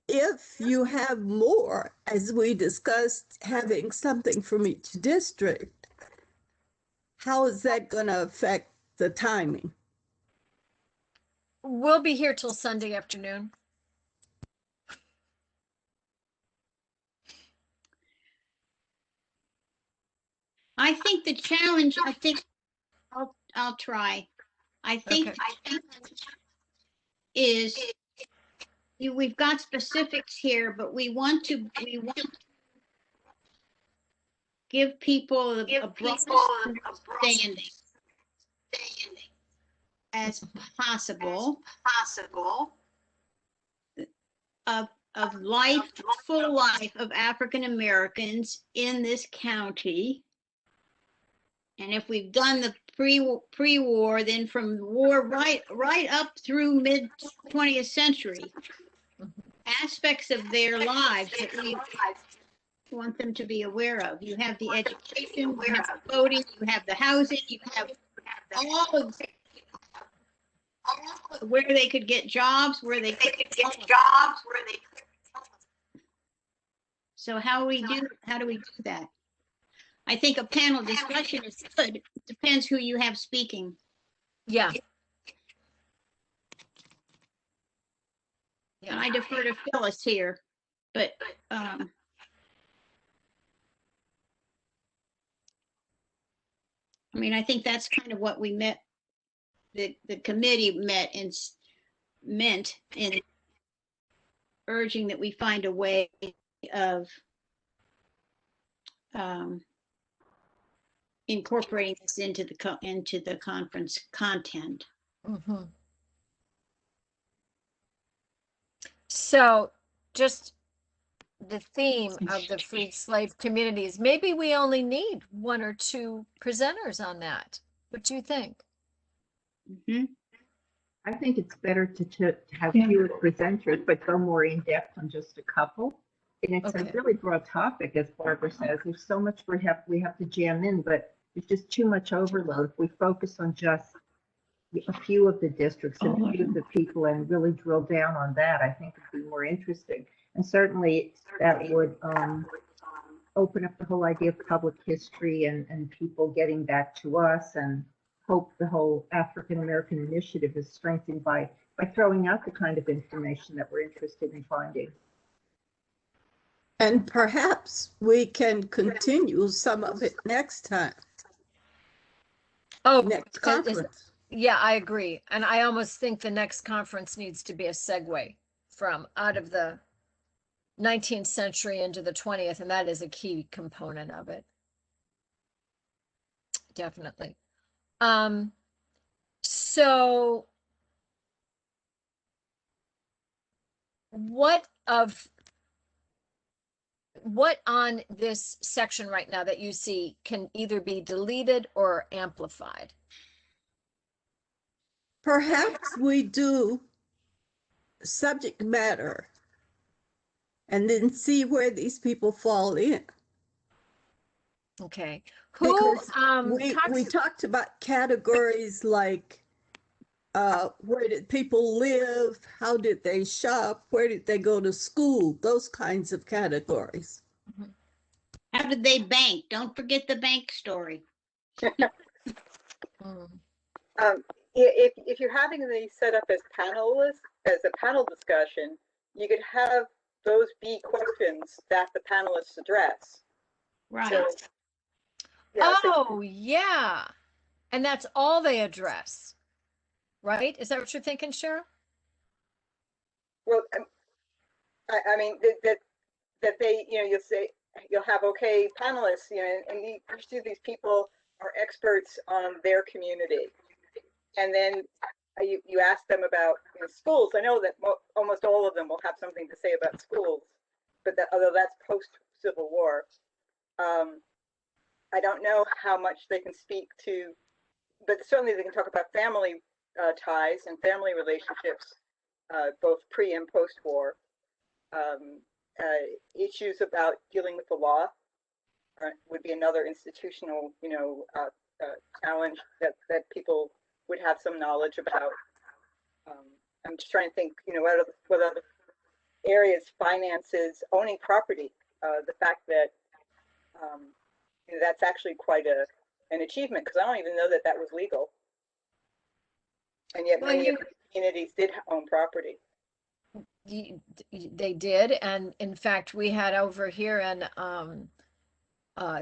Speaker 9: If you have more, as we discussed, having something from each district, how is that going to affect the timing?
Speaker 1: We'll be here till Sunday afternoon.
Speaker 2: I think the challenge, I'll try. I think
Speaker 1: Okay.
Speaker 2: is we've got specifics here, but we want to give people a broad understanding as possible of life, full life of African Americans in this county. And if we've done the pre-war, then from the war right up through mid 20th century, aspects of their lives that we want them to be aware of. You have the education, you have the voting, you have the housing, you have all of where they could get jobs, where they could get jobs, So how do we do that? I think a panel discussion is good. It depends who you have speaking.
Speaker 1: Yeah.
Speaker 2: And I defer to Phyllis here, but I mean, I think that's kind of what we met, the committee met and meant in urging that we find a way of incorporating this into the conference content.
Speaker 1: Mm-hmm. So just the theme of the freed slave communities, maybe we only need one or two presenters on that. What do you think?
Speaker 2: Mm-hmm.
Speaker 8: I think it's better to have
Speaker 7: Yeah.
Speaker 8: fewer presenters, but go more in depth on just a couple. And it's
Speaker 1: Okay.
Speaker 8: a really broad topic, as Barbara says. There's so much we have to jam in, but there's just too much overload. If we focus on just a few of the districts and a few of the people and really drill down on that, I think it'd be more interesting. And certainly that would open up the whole idea of public history and people getting back to us, and hope the whole African American initiative is strengthened by throwing out the kind of information that we're interested in finding.
Speaker 9: And perhaps we can continue some of it next time,
Speaker 1: Oh,
Speaker 9: next conference.
Speaker 1: yeah, I agree. And I almost think the next conference needs to be a segue from out of the 19th century into the 20th, and that is a key component of it. Definitely. So what on this section right now that you see can either be deleted or amplified?
Speaker 9: Perhaps we do subject matter and then see where these people fall in.
Speaker 1: Okay. Who
Speaker 9: Because we talked about categories like where did people live, how did they shop, where did they go to school, those kinds of categories.
Speaker 2: How did they bank? Don't forget the bank story.
Speaker 6: if you're having these set up as panelists, as a panel discussion, you could have those be questions that the panelists address.
Speaker 2: Right.
Speaker 6: So, yeah, so,
Speaker 1: Oh, yeah. And that's all they address, right? Is that what you're thinking, Cheryl?
Speaker 6: well, I mean, that they, you'll say, you'll have, okay, panelists, and these people are experts on their community. And then you ask them about schools. I know that almost all of them will have something to say about schools, but although that's post-Civil War, I don't know how much they can speak to, but certainly they can talk about family ties and family relationships, both pre and post-war. Issues about dealing with the law would be another institutional, challenge that people would have some knowledge about. I'm just trying to think, what other areas, finances, owning property, the fact that that's actually quite an achievement, because I don't even know that that was legal. And yet many of the communities did own property.
Speaker 1: They did, and in fact, we had over here in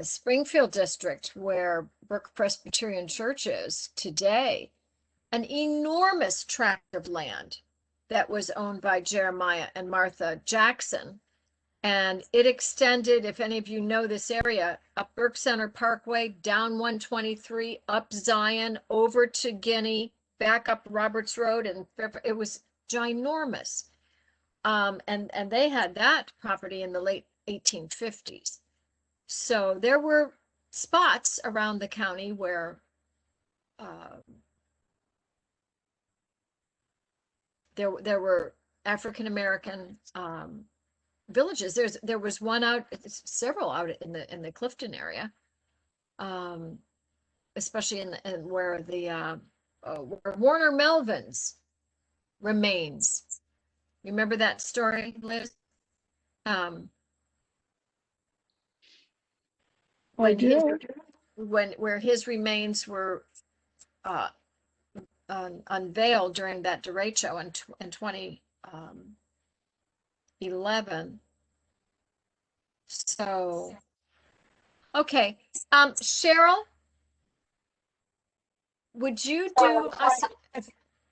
Speaker 1: Springfield district, where Burke Presbyterian Church is today, an enormous tract of land that was owned by Jeremiah and Martha Jackson. And it extended, if any of you know this area, up Burke Center Parkway, down 123, up Zion, over to Guinea, back up Roberts Road, and it was ginormous. And they had that property in the late 1850s. So there were spots around the county where there were African American villages. There was one out, several out in the Clifton area, especially in where the where Warner Melvin's remains. Remember that story, Liz?
Speaker 10: I do.
Speaker 1: Where his remains were unveiled during that derecho in 2011. So, okay. Cheryl, would you do us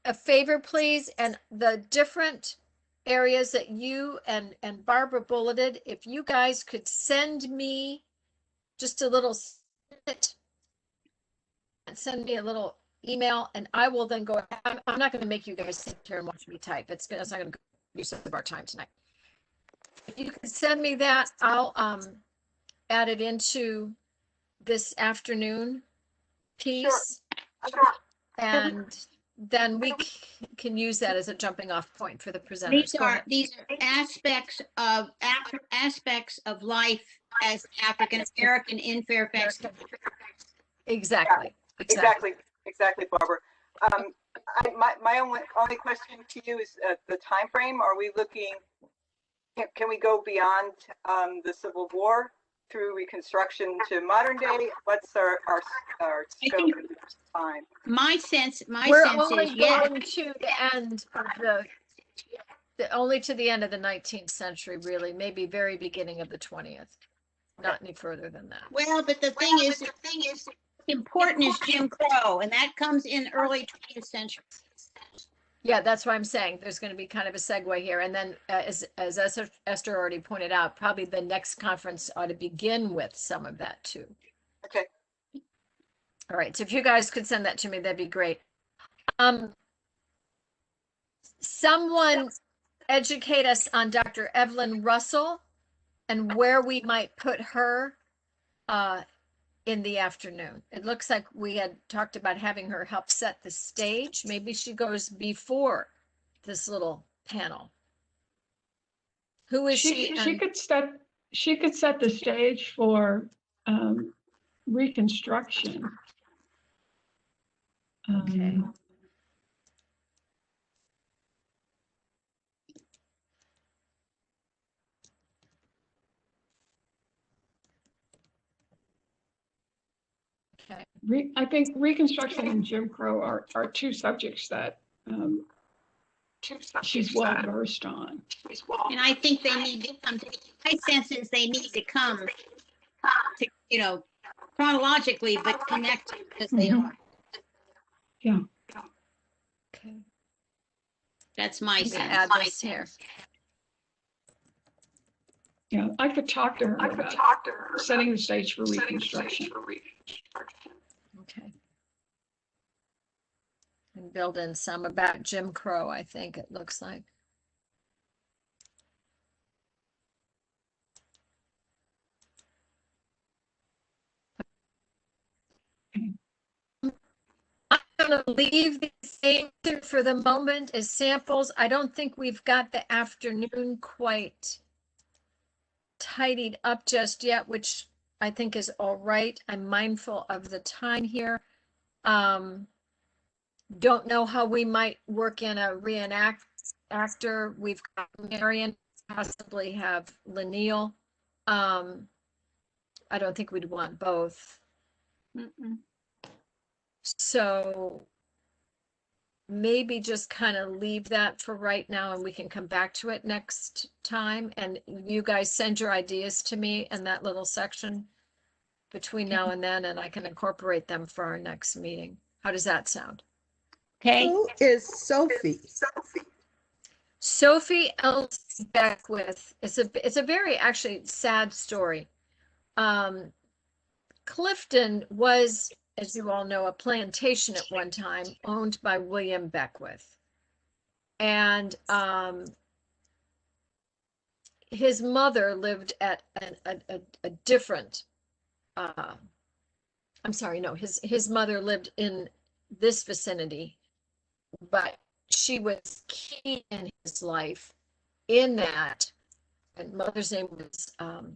Speaker 1: a favor, please? And the different areas that you and Barbara bulleted, if you guys could send me just a little snippet, send me a little email, and I will then go. I'm not going to make you guys sit here and watch me type. It's not going to use up our time tonight. If you can send me that, I'll add it into this afternoon piece,
Speaker 6: Sure.
Speaker 1: and then we can use that as a jumping off point for the presenters.
Speaker 2: These are aspects of life as African American in Fairfax.
Speaker 1: Exactly.
Speaker 6: Exactly, Barbara. My only question to you is the time frame. Are we looking? Can we go beyond the Civil War through Reconstruction to modern day? What's our scope of time?
Speaker 2: My sense
Speaker 1: We're
Speaker 2: is
Speaker 1: only
Speaker 2: yes.
Speaker 1: going to the end of only to the end of the 19th century, really, maybe very beginning of the 20th. Not any further than that.
Speaker 2: Well, but the thing is, important is Jim Crow, and that comes in early 20th century.
Speaker 1: Yeah, that's what I'm saying. There's going to be kind of a segue here. And then as Esther already pointed out, probably the next conference ought to begin with some of that too.
Speaker 6: Okay.
Speaker 1: All right. So if you guys could send that to me, that'd be great. Someone educate us on Dr. Evelyn Russell and where we might put her in the afternoon. It looks like we had talked about having her help set the stage. Maybe she goes before this little panel. Who is she?
Speaker 7: She could set the stage for Reconstruction.
Speaker 1: Okay. Okay.
Speaker 7: I think Reconstruction and Jim Crow are two subjects that she's well versed on.
Speaker 2: And I think they need to come, my sense is they need to come to, you know, chronologically, but connected as they
Speaker 7: Mhm.
Speaker 2: are.
Speaker 7: Yeah.
Speaker 1: Okay.
Speaker 2: That's my
Speaker 1: Let me
Speaker 2: sense.
Speaker 1: add this here.
Speaker 7: Yeah, I could talk to her about setting the stage for Reconstruction.
Speaker 1: Okay. And build in some about Jim Crow, I think it looks like. I'm going to leave these things for the moment as samples. I don't think we've got the afternoon quite tidied up just yet, which I think is all right. I'm mindful of the time here. Don't know how we might work in a reenactor. We've got Marion, possibly have Lanil. I don't think we'd want both.
Speaker 2: Mm-mm.
Speaker 1: So maybe just kind of leave that for right now and we can come back to it next time. And you guys send your ideas to me in that little section between now and then, and I can incorporate them for our next meeting. How does that sound?
Speaker 2: Okay.
Speaker 9: Who is Sophie?
Speaker 1: Sophie Elsie Beckwith. It's a very actually sad story. Clifton was, as you all know, a plantation at one time owned by William Beckwith. And his mother lived at a different, I'm sorry, no, his mother lived in this vicinity, but she was key in his life in that, and mother's name was, I'm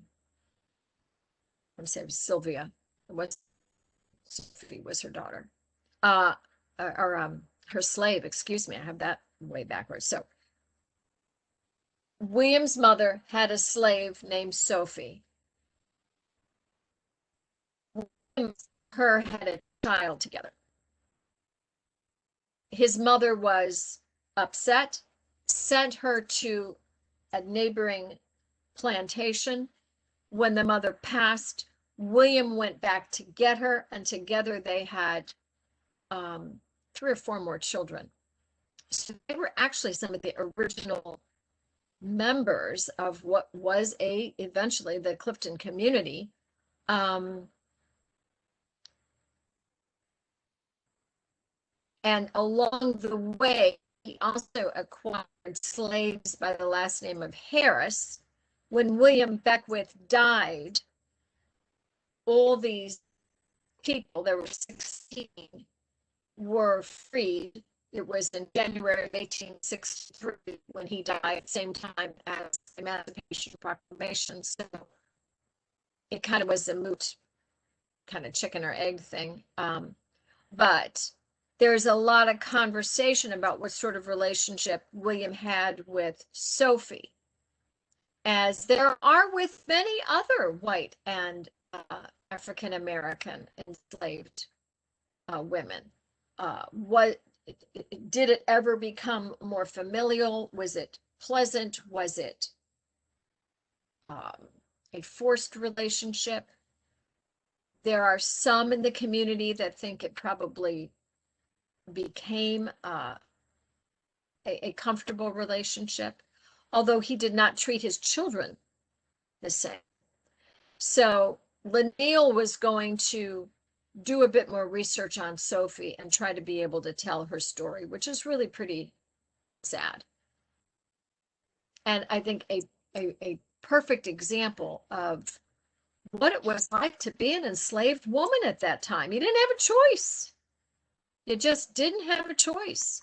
Speaker 1: sorry, Sylvia. It was Sophie was her daughter, her slave, excuse me. I have that way backwards. So William's mother had a slave named Sophie. Her had a child together. His mother was upset, sent her to a neighboring plantation. When the mother passed, William went back to get her, and together they had 3 or 4 more children. So they were actually some of the original members of what was eventually the Clifton community. And along the way, he also acquired slaves by the last name of Harris. When William Beckwith died, all these people, there were 16, were freed. It was in January of 1863 when he died, at the same time as the Emancipation Proclamation. So it kind of was a moot kind of chicken or egg thing. But there's a lot of conversation about what sort of relationship William had with Sophie, as there are with many other white and African American enslaved women. What did it ever become more familial? Was it pleasant? Was it a forced relationship? There are some in the community that think it probably became a comfortable relationship, although he did not treat his children the same. So Lanil was going to do a bit more research on Sophie and try to be able to tell her story, which is really pretty sad. And I think a perfect example of what it was like to be an enslaved woman at that time. You didn't have a choice. You just didn't have a choice.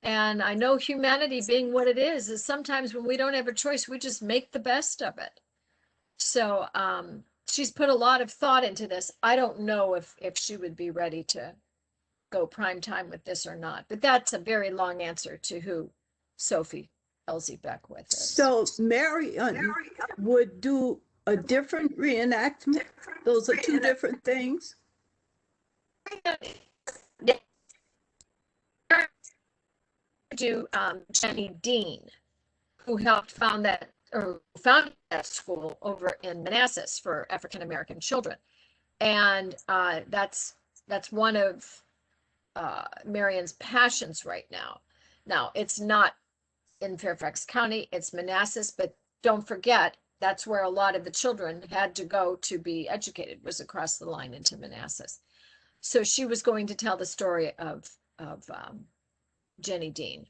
Speaker 1: And I know humanity being what it is sometimes when we don't have a choice, we just make the best of it. So she's put a lot of thought into this. I don't know if she would be ready to go prime time with this or not, but that's a very long answer to who Sophie Elsie Beckwith is.
Speaker 9: So Marion would do a different reenactment? Those are two different things?
Speaker 1: to Jenny Dean, who helped found that school over in Manassas for African American children, and that's one of Marion's passions right now. Now, it's not in Fairfax County, it's Manassas, but don't forget, that's where a lot of the children had to go to be educated, was across the line into Manassas. So she was going to tell the story of Jenny Dean.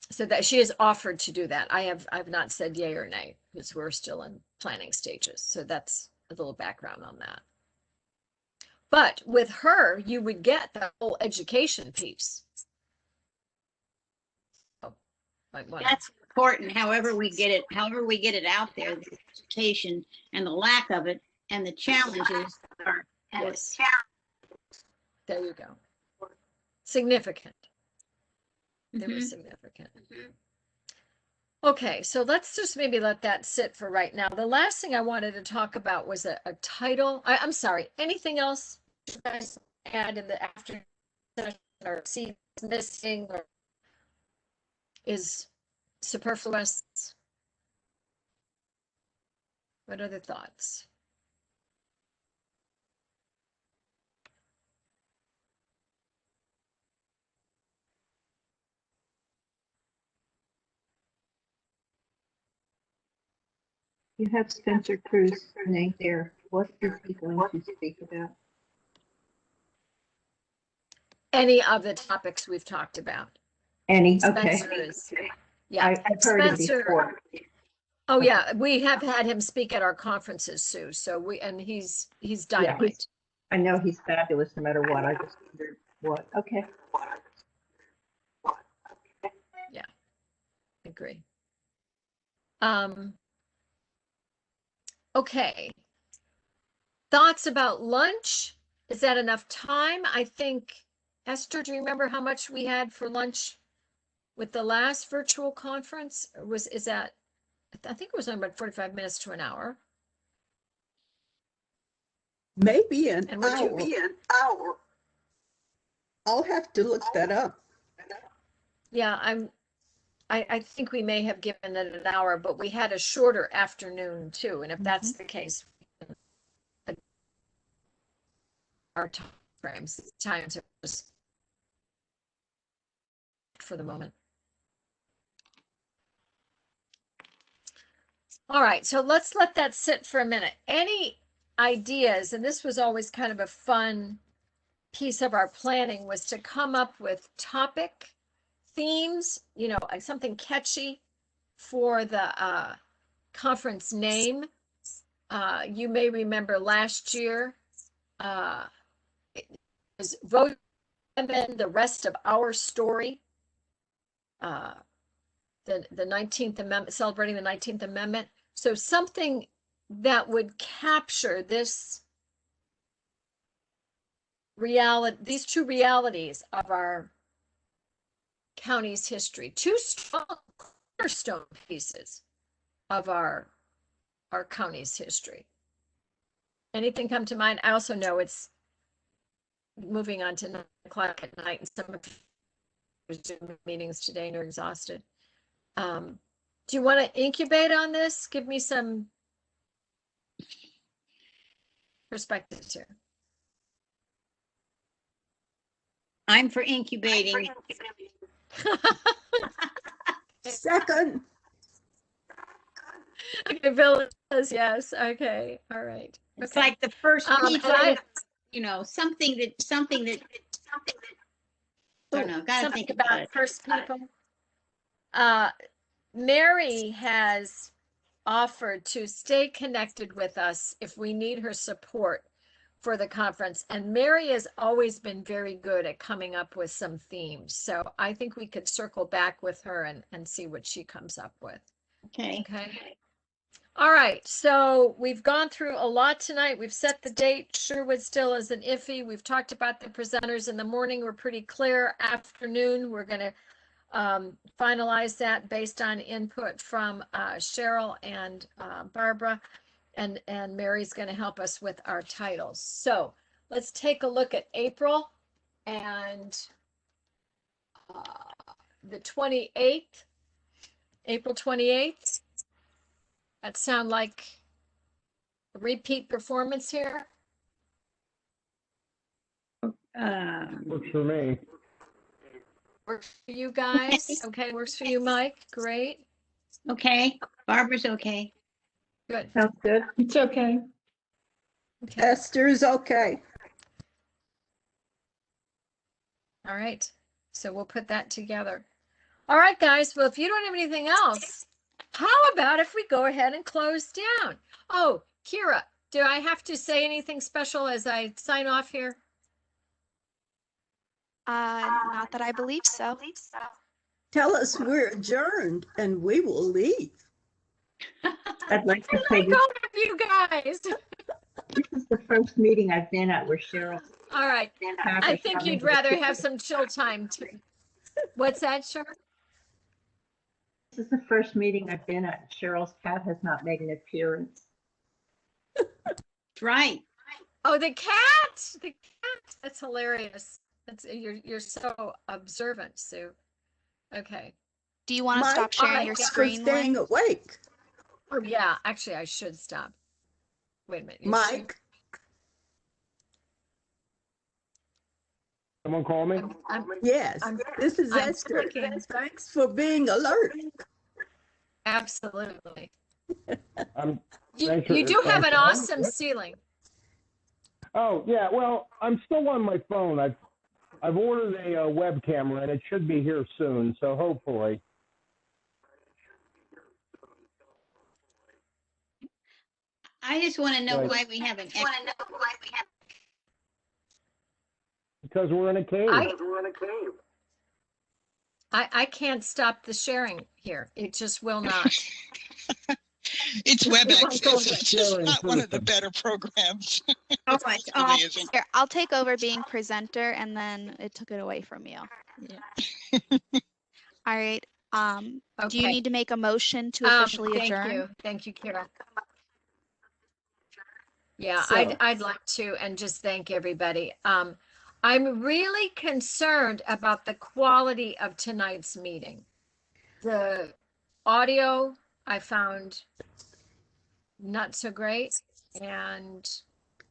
Speaker 1: So that she has offered to do that. I've not said yay or nay, because we're still in planning stages. So that's a little background on that. But with her, you would get the whole education piece. Oh,
Speaker 2: That's important. However we get it out there, the education and the lack of it and the challenges are.
Speaker 1: Yes. There you go. Significant. They were significant. Okay, so let's just maybe let that sit for right now. The last thing I wanted to talk about was a title. I'm sorry, anything else you guys add in the after session or see missing or is superfluous? What other thoughts?
Speaker 8: You have Spencer Cruz name there. What is he going to speak about?
Speaker 1: Any of the topics we've talked about.
Speaker 8: Okay.
Speaker 1: Spencer is, yeah.
Speaker 8: I've heard him
Speaker 1: Spencer,
Speaker 8: before.
Speaker 1: oh yeah, we have had him speak at our conferences, Sue. So he's dynamite.
Speaker 8: I know he's fabulous no matter what. I just wondered what. Okay.
Speaker 1: Yeah, agree. Okay. Thoughts about lunch? Is that enough time? I think, Esther, do you remember how much we had for lunch with the last virtual conference? Is that, I think it was only about 45 minutes to an hour.
Speaker 9: Maybe an
Speaker 1: And what
Speaker 9: hour. I'll have to look that up.
Speaker 1: Yeah, I think we may have given it an hour, but we had a shorter afternoon too. And if that's the case, our time frames, times are just for the moment. All right, so let's let that sit for a minute. Any ideas, and this was always kind of a fun piece of our planning, was to come up with topic themes, you know, like something catchy for the conference name. You may remember last year, it was Vote Women, the Rest of Our Story. The 19th Amendment, celebrating the 19th Amendment. So something that would capture this reality, these two realities of our county's history, two strong cornerstone pieces of our county's history. Anything come to mind? I also know it's moving on to 9 o'clock at night, and some of you Zoom meetings today and are exhausted. Do you want to incubate on this? Give me some perspectives here.
Speaker 2: I'm for incubating.
Speaker 9: Second.
Speaker 1: Okay, Bill says yes. Okay, all right.
Speaker 2: It's
Speaker 1: Okay.
Speaker 2: like the first piece
Speaker 1: I-
Speaker 2: of, you know, something that I don't know, gotta
Speaker 1: something
Speaker 2: think about
Speaker 1: about
Speaker 2: it.
Speaker 1: first people. Mary has offered to stay connected with us if we need her support for the conference. And Mary has always been very good at coming up with some themes. So I think we could circle back with her and see what she comes up with.
Speaker 2: Okay.
Speaker 1: Okay. All right. So we've gone through a lot tonight. We've set the date. Sherwood still is an iffy. We've talked about the presenters in the morning. We're pretty clear. Afternoon, we're going to finalize that based on input from Cheryl and Barbara, and Mary's going to help us with our titles. So let's take a look at April and the 28th, April 28th. That sound like a repeat performance here?
Speaker 4: Works for me.
Speaker 1: Works for you guys? Okay, works for you, Mike? Great,
Speaker 2: Okay, Barbara's okay.
Speaker 1: good.
Speaker 8: Sounds good.
Speaker 7: It's okay.
Speaker 1: Okay,
Speaker 9: Esther's okay.
Speaker 1: all right. So we'll put that together. All right, guys. Well, if you don't have anything else, how about if we go ahead and close down? Oh, Kira, do I have to say anything special as I sign off here?
Speaker 3: Not that I believe so.
Speaker 9: Tell us we're adjourned and we will leave.
Speaker 8: I'd like to say
Speaker 1: Let go of you guys.
Speaker 8: this is the first meeting I've been at where Cheryl.
Speaker 1: All right. I think you'd rather have some chill time. What's that, Cheryl?
Speaker 8: This is the first meeting I've been at. Cheryl's cat has not made an appearance.
Speaker 2: Right.
Speaker 1: Oh, the cat. The cat. That's hilarious. That's you're so observant, Sue. Okay.
Speaker 3: Do you want to
Speaker 9: Mike,
Speaker 3: stop sharing
Speaker 1: alright,
Speaker 3: your
Speaker 1: yeah,
Speaker 9: For
Speaker 3: screen?
Speaker 9: staying
Speaker 3: Lynn?
Speaker 9: awake.
Speaker 1: Oh, yeah, actually, I should stop. Wait a minute. you
Speaker 9: Mike,
Speaker 4: Someone call me?
Speaker 1: should-
Speaker 9: yes, this is
Speaker 1: I'm
Speaker 9: Esther.
Speaker 1: clicking.
Speaker 9: Thanks for being alert.
Speaker 1: Absolutely.
Speaker 4: I'm,
Speaker 1: You,
Speaker 4: Thanks for-
Speaker 1: you do have an
Speaker 4: thanks.
Speaker 1: awesome ceiling.
Speaker 4: oh, yeah, well, I'm still on my phone. I've ordered a web camera and it should be here soon, so hopefully.
Speaker 2: I just want to know
Speaker 4: Right.
Speaker 2: why we have an echo.
Speaker 4: Because we're in a cave.
Speaker 1: I can't stop the sharing here. It just will not.
Speaker 12: It's
Speaker 4: It's like
Speaker 12: WebEx.
Speaker 4: COVID
Speaker 12: It's just
Speaker 4: sharing
Speaker 12: not one of the
Speaker 4: system.
Speaker 12: better programs.
Speaker 2: Oh,
Speaker 12: It
Speaker 2: it's
Speaker 12: really
Speaker 2: awful.
Speaker 12: isn't.
Speaker 3: Here, I'll take over being presenter and then it took it away from you. All right. Do you
Speaker 1: Okay.
Speaker 3: need to make a motion to officially
Speaker 1: Thank
Speaker 3: adjourn?
Speaker 1: you. Thank you, Kira. Yeah,
Speaker 9: So-
Speaker 1: I'd like to, and just thank everybody. I'm really concerned about the quality of tonight's meeting. The audio I found not so great, and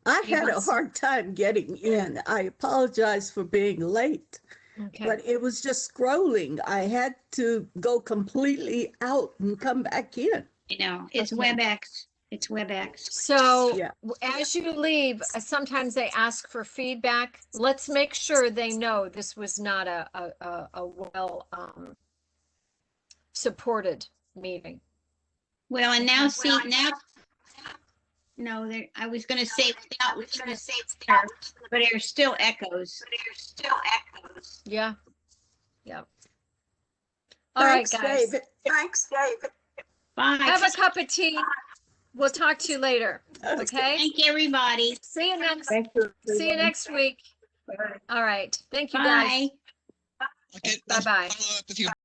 Speaker 9: I had a
Speaker 1: Yes.
Speaker 9: hard time getting in. I apologize for being late,
Speaker 1: okay.
Speaker 9: but it was just scrolling. I had to go completely out and come back in.
Speaker 2: You know, it's
Speaker 1: Okay.
Speaker 2: WebEx. It's WebEx.
Speaker 1: So
Speaker 9: Yeah.
Speaker 1: as you leave, sometimes they ask for feedback. Let's make sure they know this was not a well supported meeting.
Speaker 2: Well, and now see, now, no, there, I was gonna say without, but there's still echoes.
Speaker 1: Yeah. Yeah. All right,
Speaker 9: Thanks,
Speaker 1: guys.
Speaker 9: David.
Speaker 11: Thanks, David.
Speaker 2: Bye.
Speaker 1: Have a cup of tea. We'll talk to you later. Okay?
Speaker 2: Thank you, everybody.
Speaker 1: See you next
Speaker 8: Thank you.
Speaker 1: next week. All right. Thank you guys.
Speaker 2: Bye.
Speaker 12: Okay,
Speaker 1: Bye-bye.
Speaker 12: follow up with you.